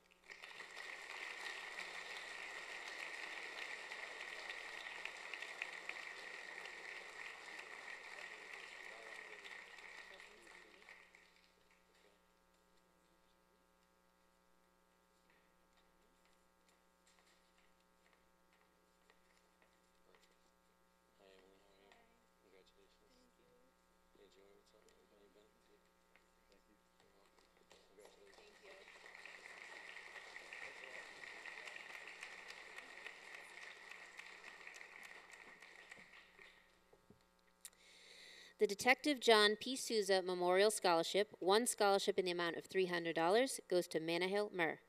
The Detective John P. Souza Memorial Scholarship, one scholarship in the amount of $300, goes to Manahill Murr.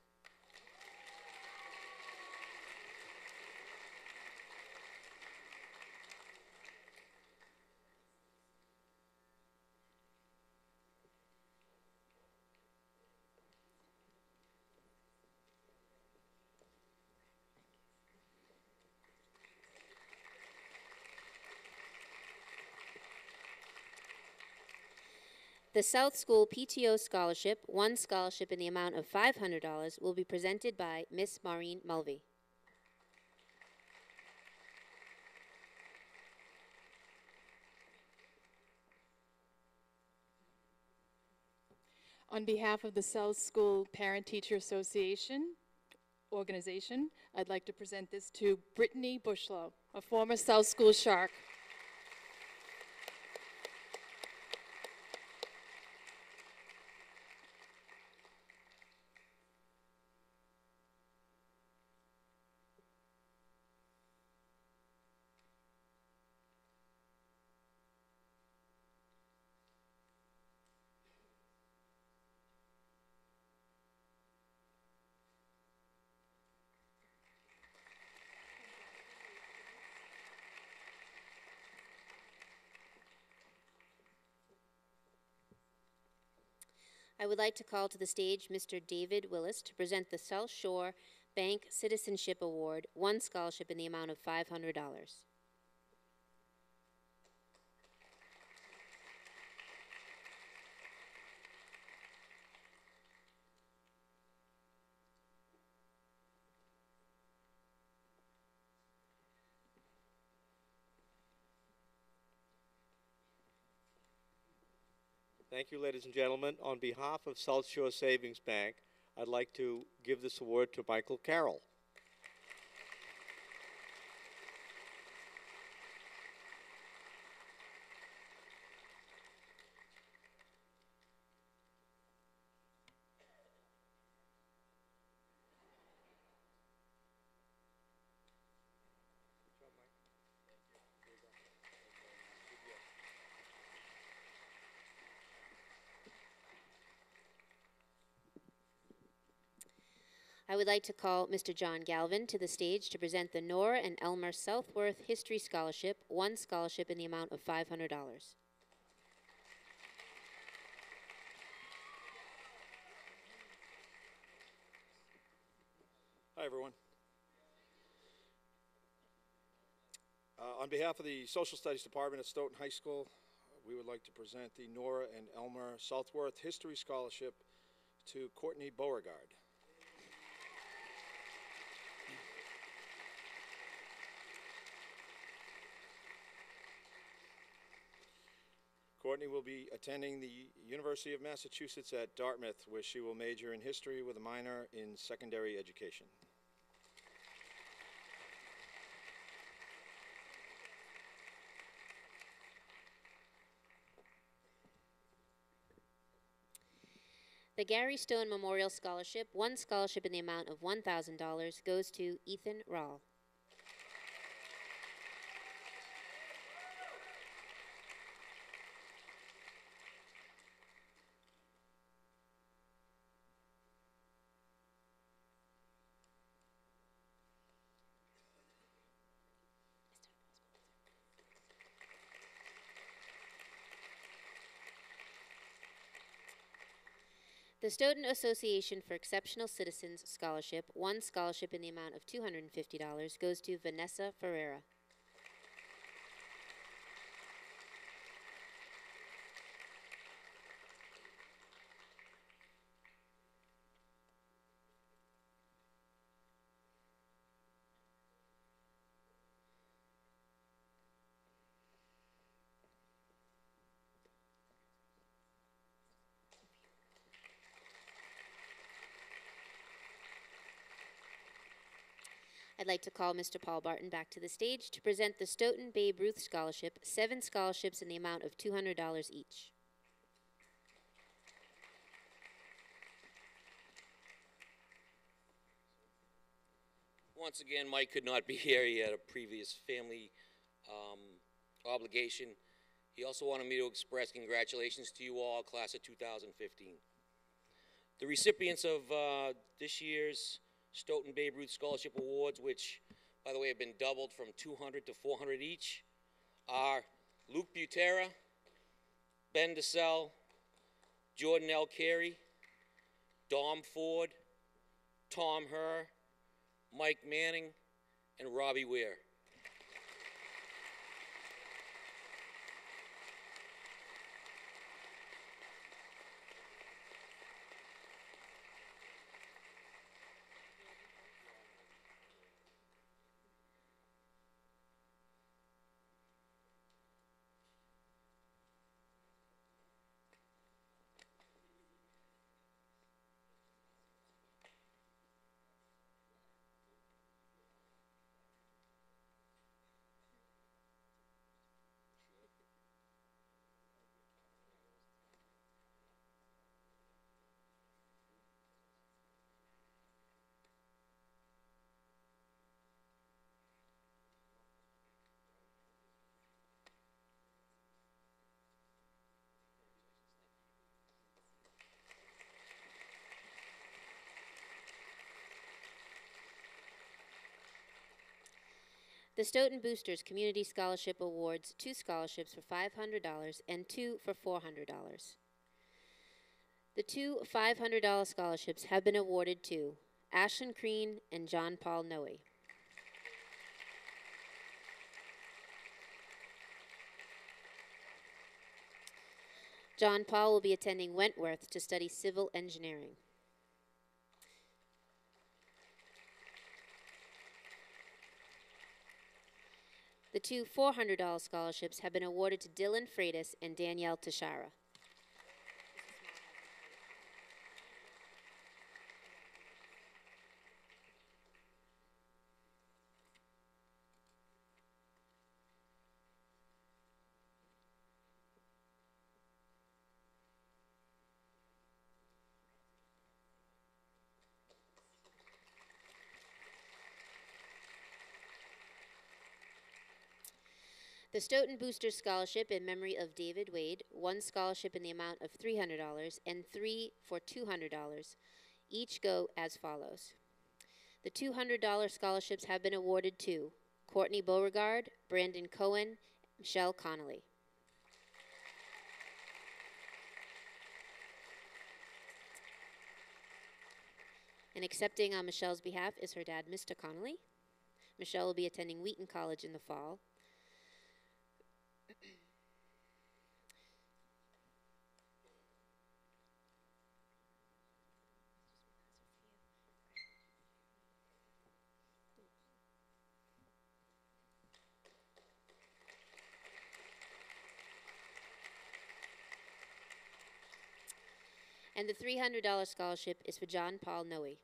The South School PTO Scholarship, one scholarship in the amount of $500, will be presented by Miss Maureen Mulvey. On behalf of the South School Parent-Teacher Association organization, I'd like to present this to Brittany Bushlow, a former South School Shark. I would like to call to the stage Mr. David Willis to present the South Shore Bank Citizenship Award, one scholarship in the amount of $500. Thank you, ladies and gentlemen. On behalf of South Shore Savings Bank, I'd like to give this award to Michael Carroll. I would like to call Mr. John Galvin to the stage to present the Nora and Elmer Southworth History Scholarship, one scholarship in the amount of $500. Hi, everyone. On behalf of the Social Studies Department at Stoughton High School, we would like to present the Nora and Elmer Southworth History Scholarship to Courtney Beauregard. Courtney will be attending the University of Massachusetts at Dartmouth, where she will major in history with a minor in secondary education. The Gary Stone Memorial Scholarship, one scholarship in the amount of $1,000, goes to Ethan Rahl. The Stoughton Association for Exceptional Citizens Scholarship, one scholarship in the amount of $250, goes to Vanessa Ferreira. I'd like to call Mr. Paul Barton back to the stage to present the Stoughton Babe Ruth Scholarship, 7 scholarships in the amount of $200 each. Once again, Mike could not be here. He had a previous family obligation. He also wanted me to express congratulations to you all, class of 2015. The recipients of this year's Stoughton Babe Ruth Scholarship Awards, which, by the way, have been doubled from 200 to 400 each, are Luke Butera, Ben DeSalle, Jordan L. Carey, Dom Ford, Tom Herr, Mike Manning, and Robbie Weir. The Stoughton Boosters Community Scholarship awards 2 scholarships for $500 and 2 for $400. The 2 $500 scholarships have been awarded to Ashlyn Crean and John Paul Noe. John Paul will be attending Wentworth to study civil engineering. The 2 $400 scholarships have been awarded to Dylan Freitas and Danielle Tashara. The Stoughton Booster Scholarship in memory of David Wade, one scholarship in the amount of $300 and three for $200. Each go as follows. The $200 scholarships have been awarded to Courtney Beauregard, Brandon Cohen, Michelle Connolly. And accepting on Michelle's behalf is her dad, Mr. Connolly. Michelle will be attending Wheaton College in the fall. And the $300 scholarship is for John Paul Noe.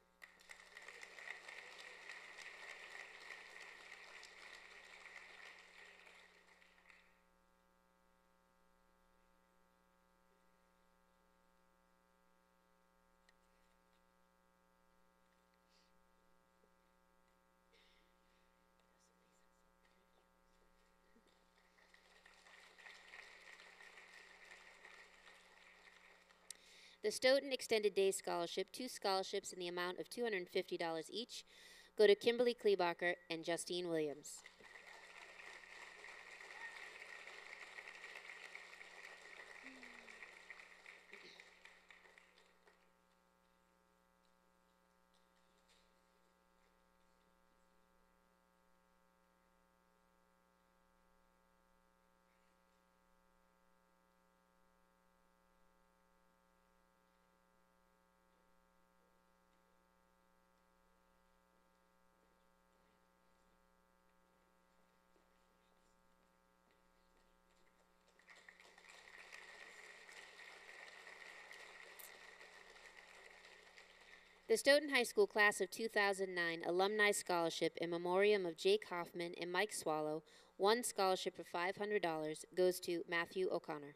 The Stoughton Extended Day Scholarship, two scholarships in the amount of $250 each, go to Kimberly Klebacher and Justine Williams. The Stoughton High School Class of 2009 Alumni Scholarship in memoriam of Jake Hoffman and Mike Swallow, one scholarship for $500, goes to Matthew O'Connor.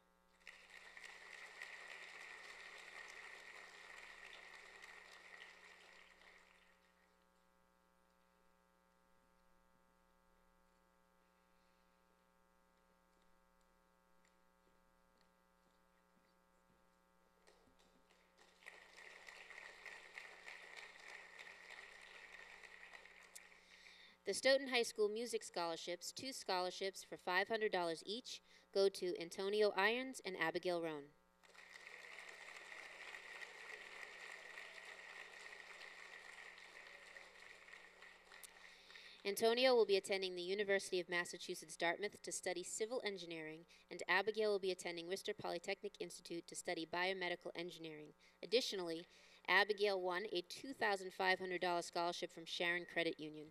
The Stoughton High School Music Scholarships, two scholarships for $500 each, go to Antonio Irons and Abigail Roan. Antonio will be attending the University of Massachusetts Dartmouth to study civil engineering, and Abigail will be attending Worcester Polytechnic Institute to study biomedical engineering. Additionally, Abigail won a $2,500 scholarship from Sharon Credit Union.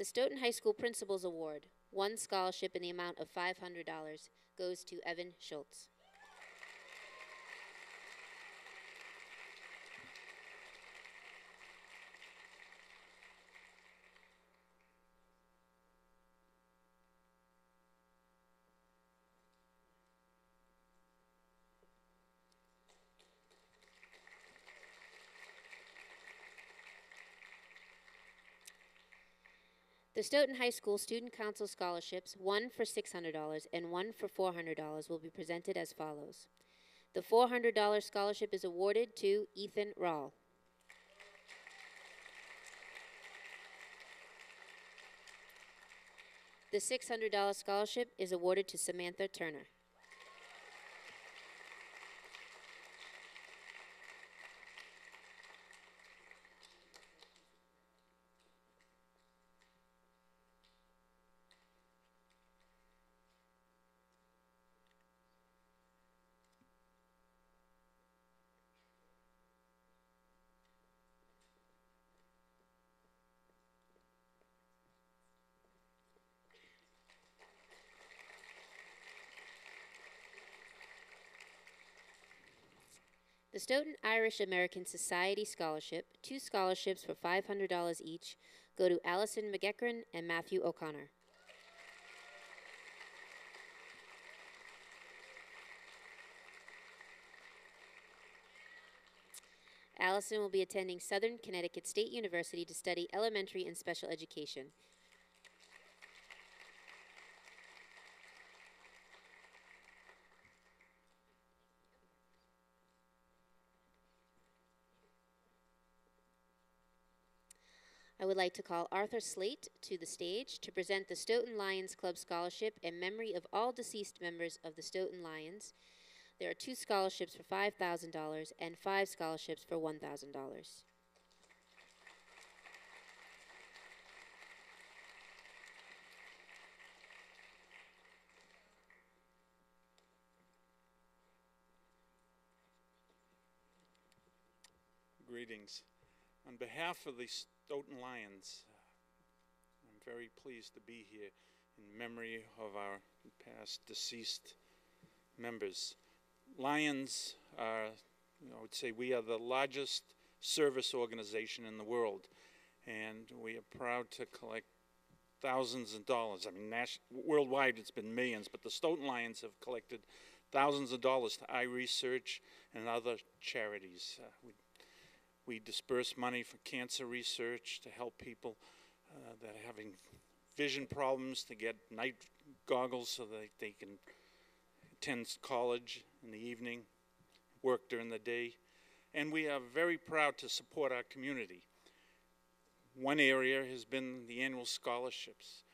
The Stoughton High School Principals Award, one scholarship in the amount of $500, goes to Evan Schultz. The Stoughton High School Student Council Scholarships, one for $600 and one for $400, will be presented as follows. The $400 scholarship is awarded to Ethan Rawl. The $600 scholarship is awarded to Samantha Turner. The Stoughton Irish American Society Scholarship, two scholarships for $500 each, go to Allison McEachran and Matthew O'Connor. Allison will be attending Southern Connecticut State University to study elementary and special education. I would like to call Arthur Slate to the stage to present the Stoughton Lions Club Scholarship in memory of all deceased members of the Stoughton Lions. There are 2 scholarships for $5,000 and 5 scholarships for $1,000. Greetings. On behalf of the Stoughton Lions, I'm very pleased to be here in memory of our past deceased members. Lions are, I would say, we are the largest service organization in the world, and we are proud to collect thousands of dollars. I mean, worldwide it's been millions, but the Stoughton Lions have collected thousands of dollars to eye research and other charities. We disperse money for cancer research to help people that are having vision problems to get night goggles so that they can attend college in the evening, work during the day. And we are very proud to support our community. One area has been the annual scholarships.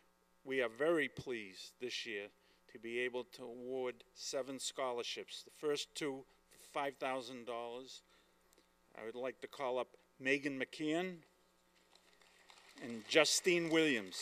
We are very pleased this year to be able to award 7 scholarships. The first 2 for $5,000. I would like to call up Megan McKeon and Justine Williams.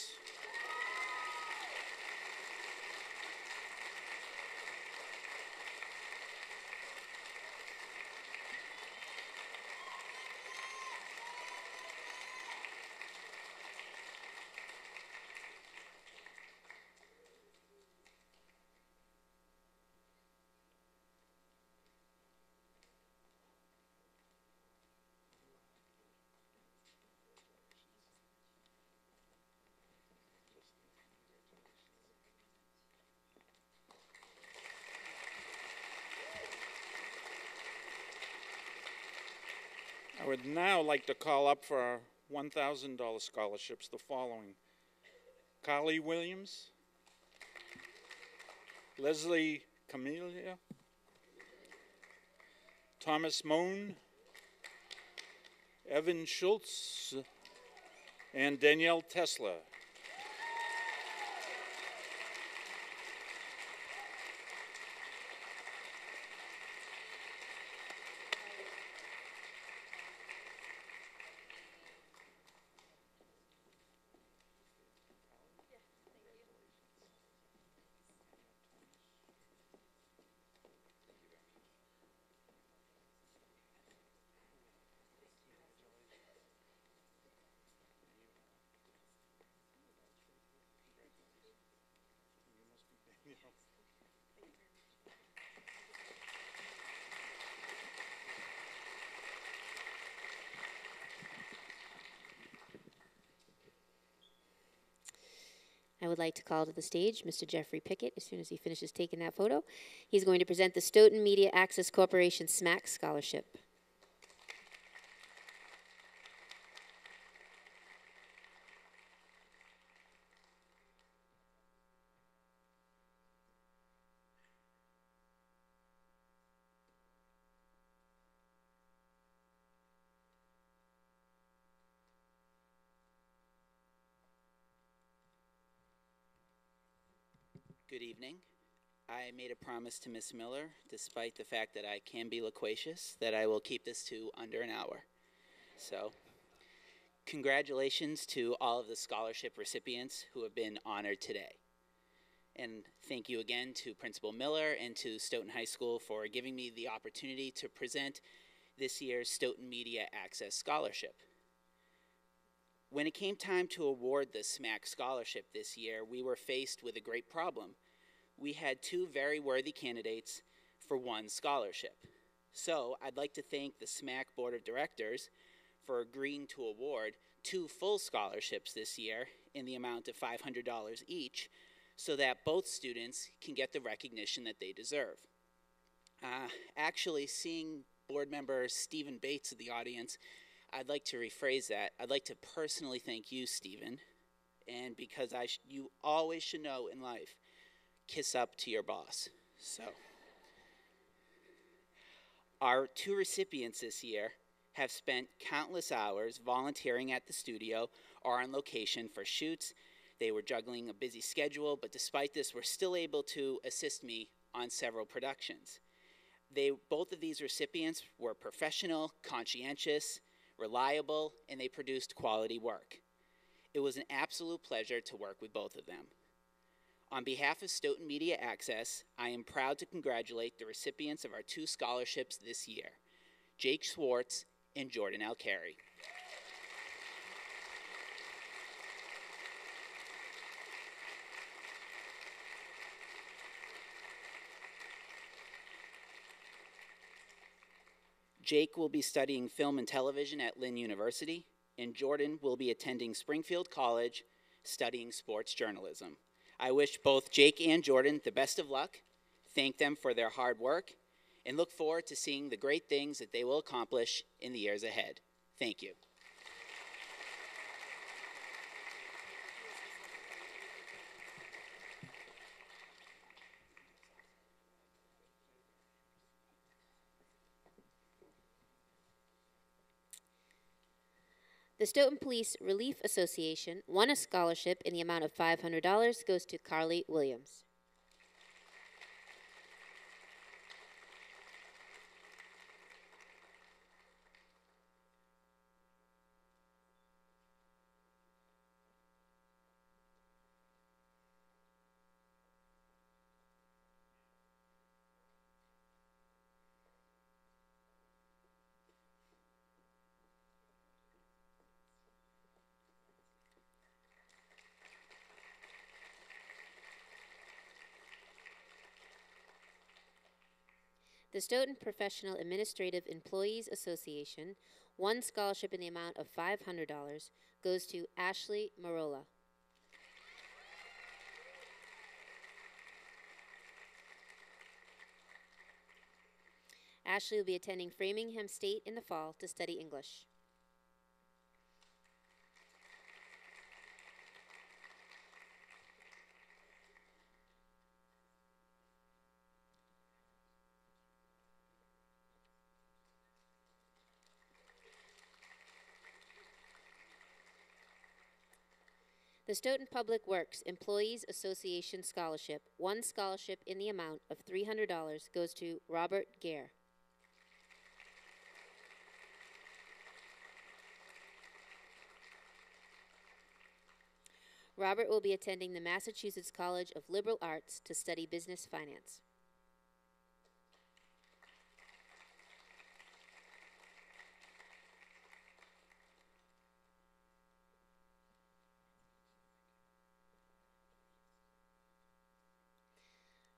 I would now like to call up for our $1,000 scholarships the following: Carly Williams, Leslie Camellia, Thomas Moon, Evan Schultz, and Danielle Tesla. I would like to call to the stage Mr. Jeffrey Pickett as soon as he finishes taking that photo. He's going to present the Stoughton Media Access Corporation SMAC Scholarship. Good evening. I made a promise to Miss Miller, despite the fact that I can be loquacious, that I will keep this to under an hour. So, congratulations to all of the scholarship recipients who have been honored today. And thank you again to Principal Miller and to Stoughton High School for giving me the opportunity to present this year's Stoughton Media Access Scholarship. When it came time to award the SMAC Scholarship this year, we were faced with a great problem. We had 2 very worthy candidates for 1 scholarship. So I'd like to thank the SMAC Board of Directors for agreeing to award 2 full scholarships this year in the amount of $500 each, so that both students can get the recognition that they deserve. Actually, seeing board member Stephen Bates in the audience, I'd like to rephrase that. I'd like to personally thank you, Stephen, and because you always should know in life, kiss up to your boss. So, our two recipients this year have spent countless hours volunteering at the studio or on location for shoots. They were juggling a busy schedule, but despite this, were still able to assist me on several productions. Both of these recipients were professional, conscientious, reliable, and they produced quality work. It was an absolute pleasure to work with both of them. On behalf of Stoughton Media Access, I am proud to congratulate the recipients of our two scholarships this year, Jake Schwartz and Jordan L. Carey. Jake will be studying film and television at Lynn University, and Jordan will be attending Springfield College, studying sports journalism. I wish both Jake and Jordan the best of luck, thank them for their hard work, and look forward to seeing the great things that they will accomplish in the years ahead. Thank you. The Stoughton Police Relief Association won a scholarship in the amount of $500 goes to Carly Williams. The Stoughton Professional Administrative Employees Association, one scholarship in the amount of $500 goes to Ashley Marola. Ashley will be attending Framingham State in the fall to study English. The Stoughton Public Works Employees Association Scholarship, one scholarship in the amount of $300 goes to Robert Gare. Robert will be attending the Massachusetts College of Liberal Arts to study business finance.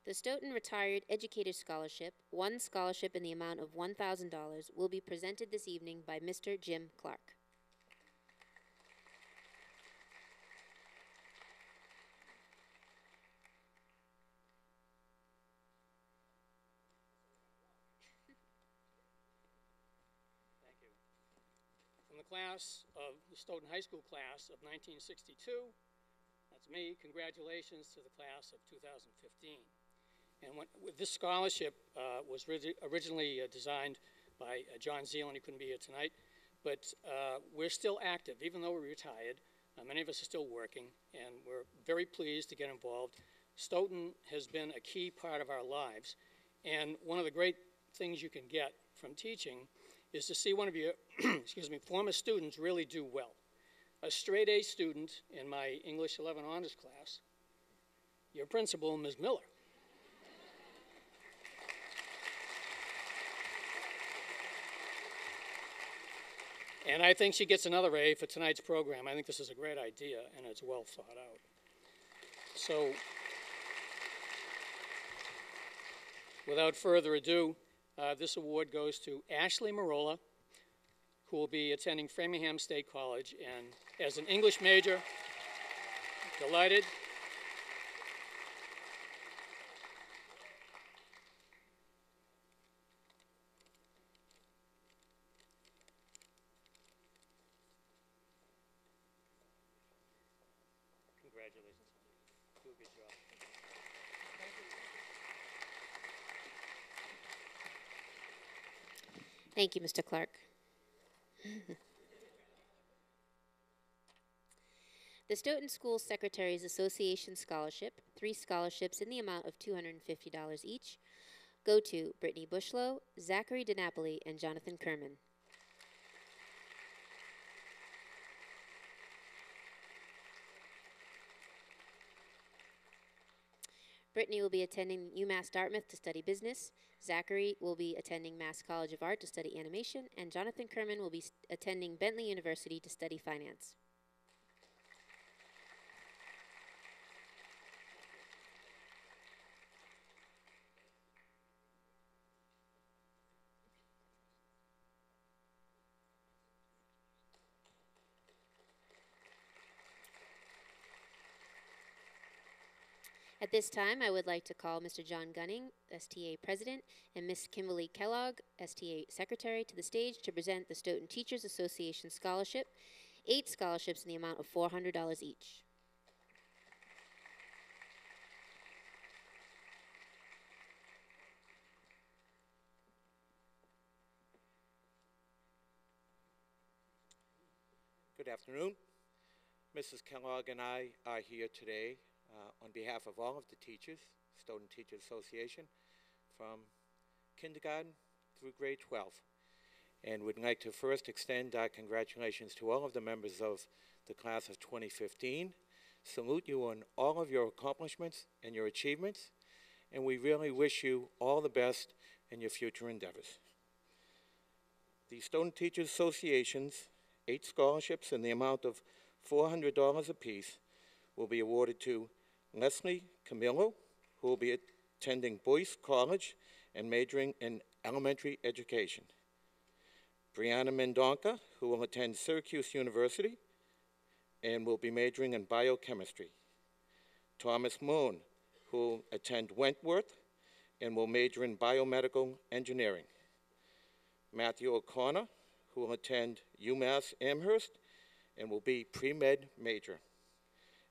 The Stoughton Retired Educator Scholarship, one scholarship in the amount of $1,000, will be presented this evening by Mr. Jim Clark. Thank you. From the class of the Stoughton High School class of 1962, that's me, congratulations to the class of 2015. And this scholarship was originally designed by John Zeeland. He couldn't be here tonight. But we're still active. Even though we're retired, many of us are still working, and we're very pleased to get involved. Stoughton has been a key part of our lives. And one of the great things you can get from teaching is to see one of your former students really do well. A straight A student in my English 11 honors class, your principal, Ms. Miller. And I think she gets another A for tonight's program. I think this is a great idea, and it's well thought out. So, without further ado, this award goes to Ashley Marola, who will be attending Framingham State College, and as an English major, delighted. Thank you, Mr. Clark. The Stoughton School Secretaries Association Scholarship, 3 scholarships in the amount of $250 each, go to Brittany Bushlow, Zachary DiNapoli, and Jonathan Kerman. Brittany will be attending UMass Dartmouth to study business. Zachary will be attending Mass College of Art to study animation, and Jonathan Kerman will be attending Bentley University to study finance. At this time, I would like to call Mr. John Gunning, STA President, and Ms. Kimberly Kellogg, STA Secretary, to the stage to present the Stoughton Teachers Association Scholarship, 8 scholarships in the amount of $400 each. Good afternoon. Mrs. Kellogg and I are here today on behalf of all of the teachers, Stoughton Teachers Association, from kindergarten through grade 12. And we'd like to first extend our congratulations to all of the members of the class of 2015, salute you on all of your accomplishments and your achievements, and we really wish you all the best in your future endeavors. The Stoughton Teachers Association's 8 scholarships in the amount of $400 apiece will be awarded to Leslie Camillo, who will be attending Boyce College and majoring in elementary education. Brianna Mendonca, who will attend Syracuse University and will be majoring in biochemistry. Thomas Moon, who will attend Wentworth and will major in biomedical engineering. Matthew O'Connor, who will attend UMass Amherst and will be pre-med major.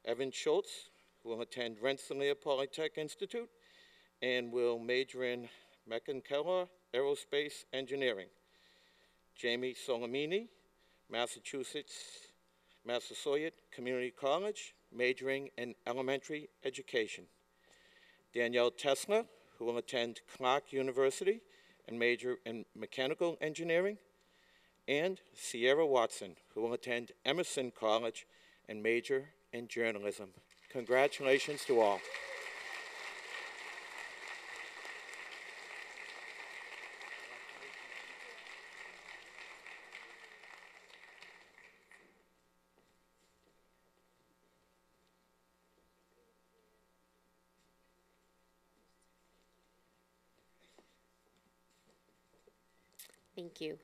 Evan Schultz, who will attend Rensselaer Polytech Institute and will major in Mechanicella Aerospace Engineering. Jamie Solomini, Massasoit Community College, majoring in elementary education. Danielle Tesla, who will attend Clark University and major in mechanical engineering. And Sierra Watson, who will attend Emerson College and major in journalism. Congratulations to all. Thank you.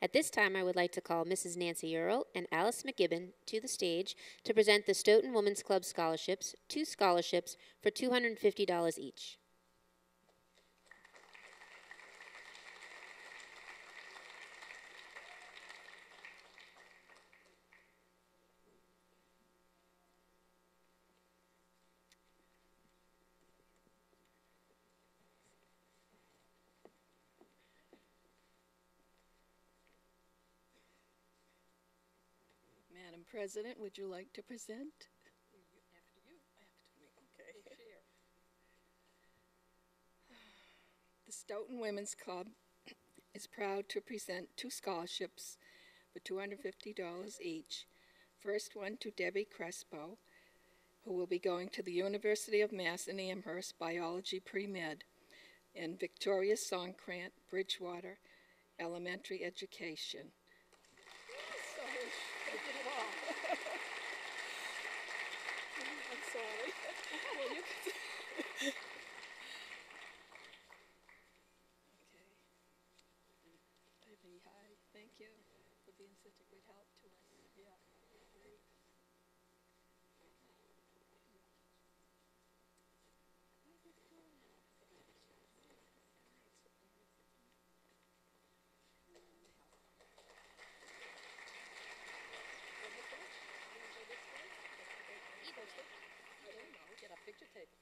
At this time, I would like to call Mrs. Nancy Earle and Alice McGibbon to the stage to present the Stoughton Women's Club scholarships, 2 scholarships for $250 each. Madam President, would you like to present? After you. After me. Okay. Share. The Stoughton Women's Club is proud to present 2 scholarships for $250 each. First one to Debbie Crespo, who will be going to the University of Mass in Amherst Biology Pre-Med, and Victoria Songkrant, Bridgewater Elementary Education. I'm sorry. Well, you can... Okay. Debbie, hi. Thank you for being such a great help to us. Yeah, great. I don't know. Get a picture taken.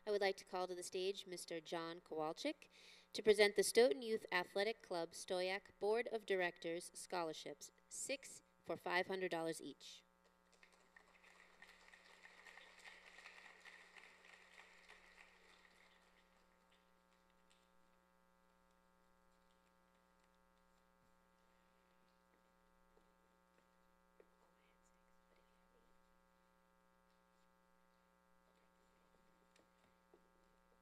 I would like to call to the stage Mr. John Kowalczyk to present the Stoughton Youth Athletic Club Stoyak Board of Directors Scholarships, 6 for $500 each.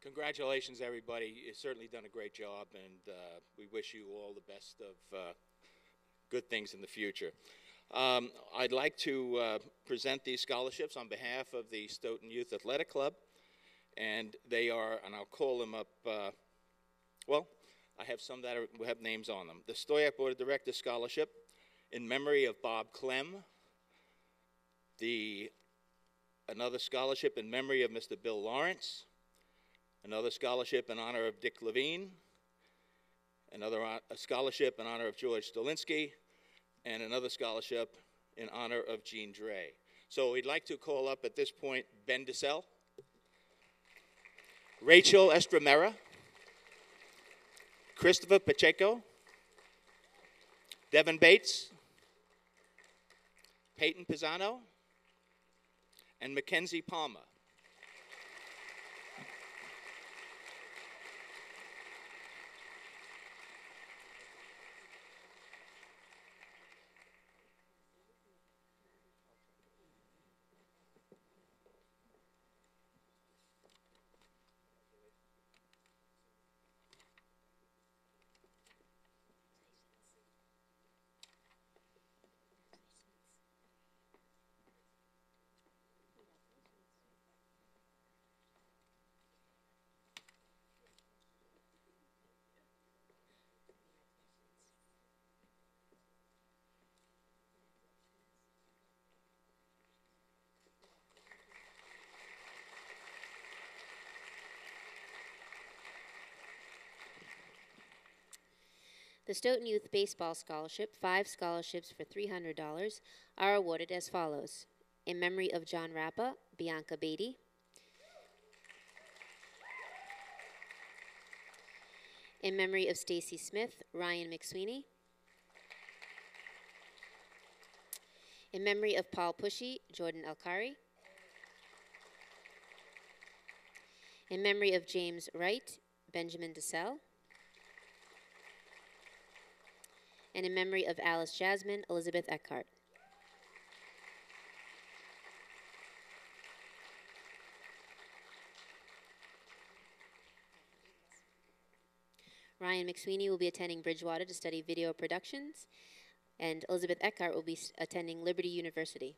Congratulations, everybody. You've certainly done a great job, and we wish you all the best of good things in the future. I'd like to present these scholarships on behalf of the Stoughton Youth Athletic Club, and they are, and I'll call them up, well, I have some that have names on them. The Stoyak Board of Directors Scholarship in memory of Bob Clem, another scholarship in memory of Mr. Bill Lawrence, another scholarship in honor of Dick Levine, a scholarship in honor of George Stolinsky, and another scholarship in honor of Jean Dre. So we'd like to call up at this point Ben DeSell, Rachel Estramera, Christopher Pacheco, Devin Bates, Peyton Pisano, and Mackenzie Palmer. The Stoughton Youth Baseball Scholarship, 5 scholarships for $300, are awarded as follows. In memory of John Rappa, Bianca Beatty. In memory of Stacy Smith, Ryan McSweeney. In memory of Paul Pushy, Jordan Elkari. In memory of James Wright, Benjamin DeSell. And in memory of Alice Jasmine, Elizabeth Eckhart. Ryan McSweeney will be attending Bridgewater to study video productions, and Elizabeth Eckhart will be attending Liberty University.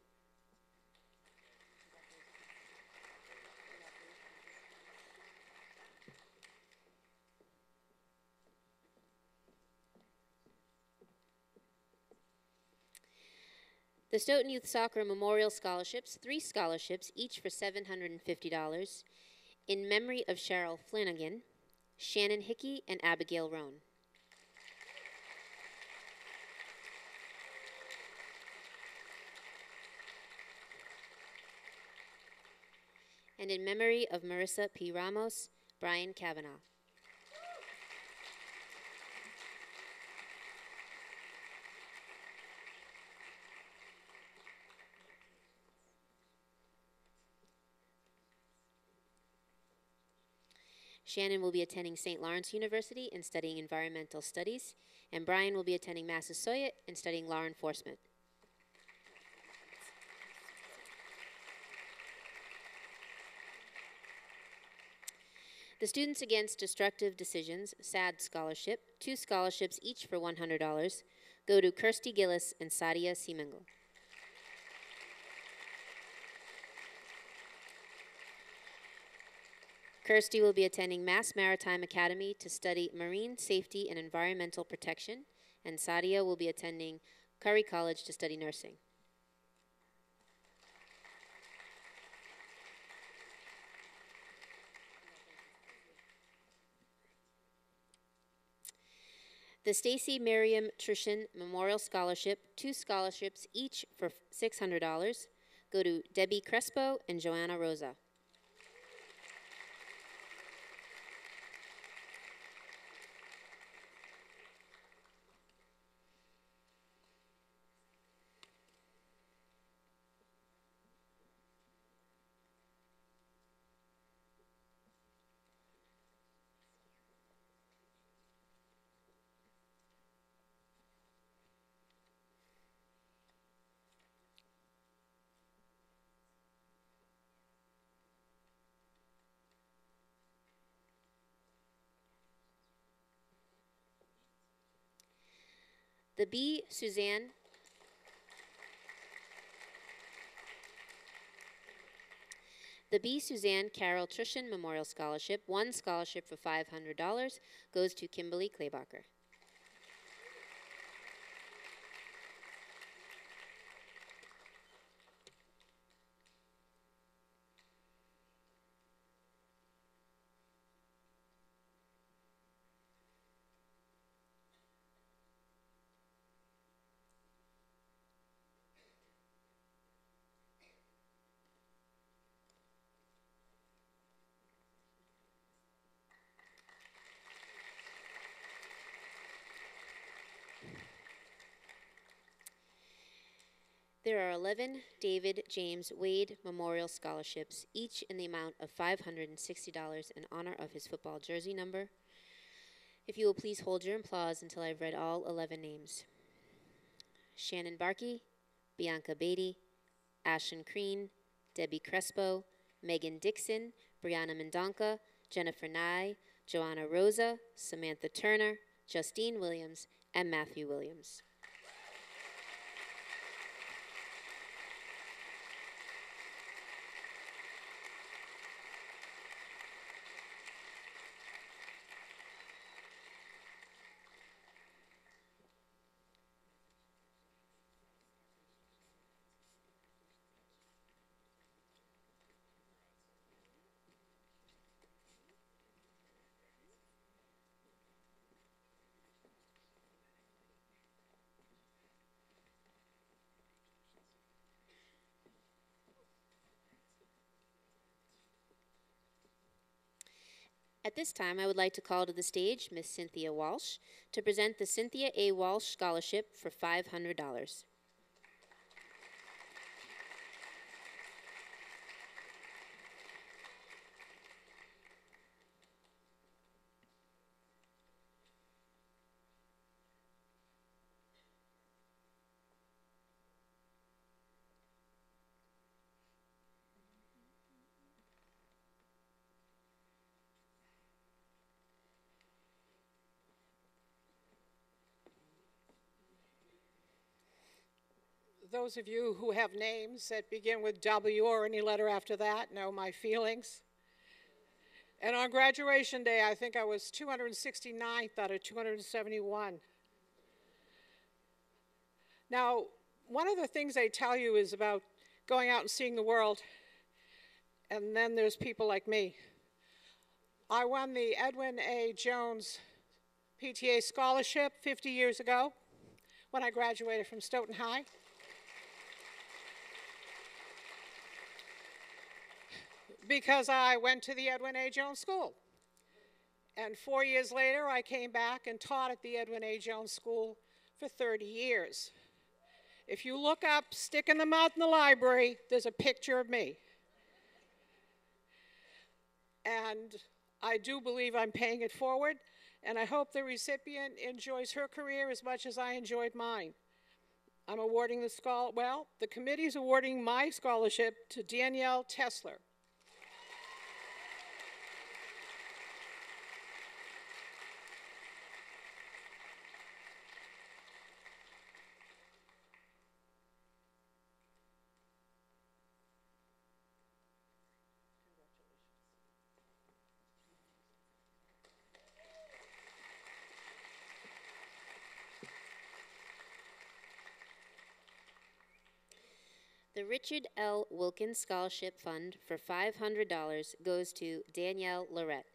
The Stoughton Youth Soccer Memorial Scholarships, 3 scholarships, each for $750, in memory of Cheryl Flanagan, Shannon Hickey, and Abigail Roan. And in memory of Marissa P. Ramos, Brian Kavanaugh. Shannon will be attending St. Lawrence University and studying environmental studies, and Brian will be attending Massasoit and studying law enforcement. The Students Against Destructive Decisions, SAD Scholarship, 2 scholarships each for $100, go to Kirsty Gillis and Sadia Seemingle. Kirsty will be attending Mass Maritime Academy to study marine safety and environmental protection, and Sadia will be attending Curry College to study nursing. The Stacy Miriam Trushin Memorial Scholarship, 2 scholarships each for $600, go to Debbie Crespo and Joanna Rosa. The B. Suzanne Carol Trushin Memorial Scholarship, one scholarship for $500, goes to Kimberly Claybacher. There are 11 David James Wade Memorial Scholarships, each in the amount of $560 in honor of his football jersey number. If you will please hold your applause until I've read all 11 names. Shannon Barkey, Bianca Beatty, Ashen Crean, Debbie Crespo, Megan Dixon, Brianna Mendonca, Jennifer Nye, Joanna Rosa, Samantha Turner, Justine Williams, and Matthew Williams. At this time, I would like to call to the stage Miss Cynthia Walsh to present the Cynthia A. Walsh Scholarship for $500. Those of you who have names that begin with W or any letter after that know my feelings. And on graduation day, I think I was 269th out of 271. Now, one of the things they tell you is about going out and seeing the world, and then there's people like me. I won the Edwin A. Jones PTA Scholarship 50 years ago when I graduated from Stoughton High. Because I went to the Edwin A. Jones School. And 4 years later, I came back and taught at the Edwin A. Jones School for 30 years. If you look up, stick in the mouth in the library, there's a picture of me. And I do believe I'm paying it forward, and I hope the recipient enjoys her career as much as I enjoyed mine. I'm awarding the committee's awarding my scholarship to Danielle Tessler. The Richard L. Wilkins Scholarship Fund for $500 goes to Danielle Lorette.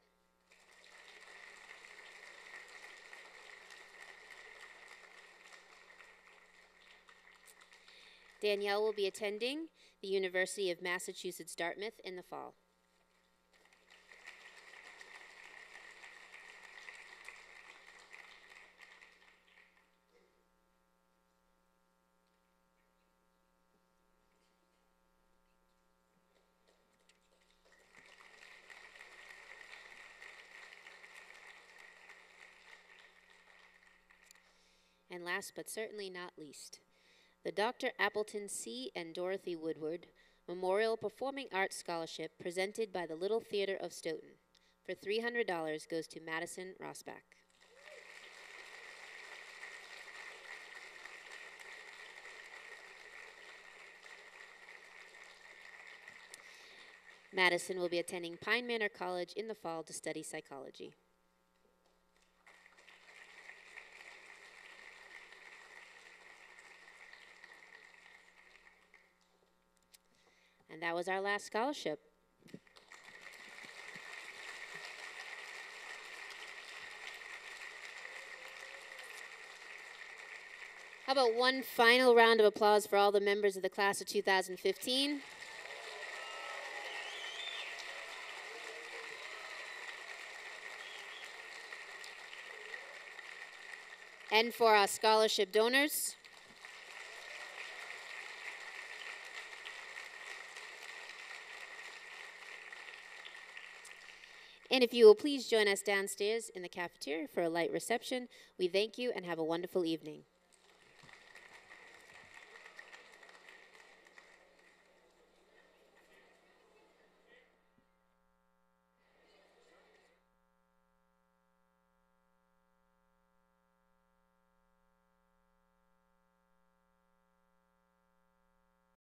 Danielle will be attending the University of Massachusetts Dartmouth in the fall. And last but certainly not least, the Dr. Appleton C. and Dorothy Woodward Memorial Performing Arts Scholarship presented by the Little Theater of Stoughton for $300 goes to Madison Rosbach. Madison will be attending Pine Manor College in the fall to study psychology. And that was our last scholarship. How about one final round of applause for all the members of the class of 2015? And for our scholarship donors. And if you will please join us downstairs in the cafeteria for a light reception, we thank you and have a wonderful evening.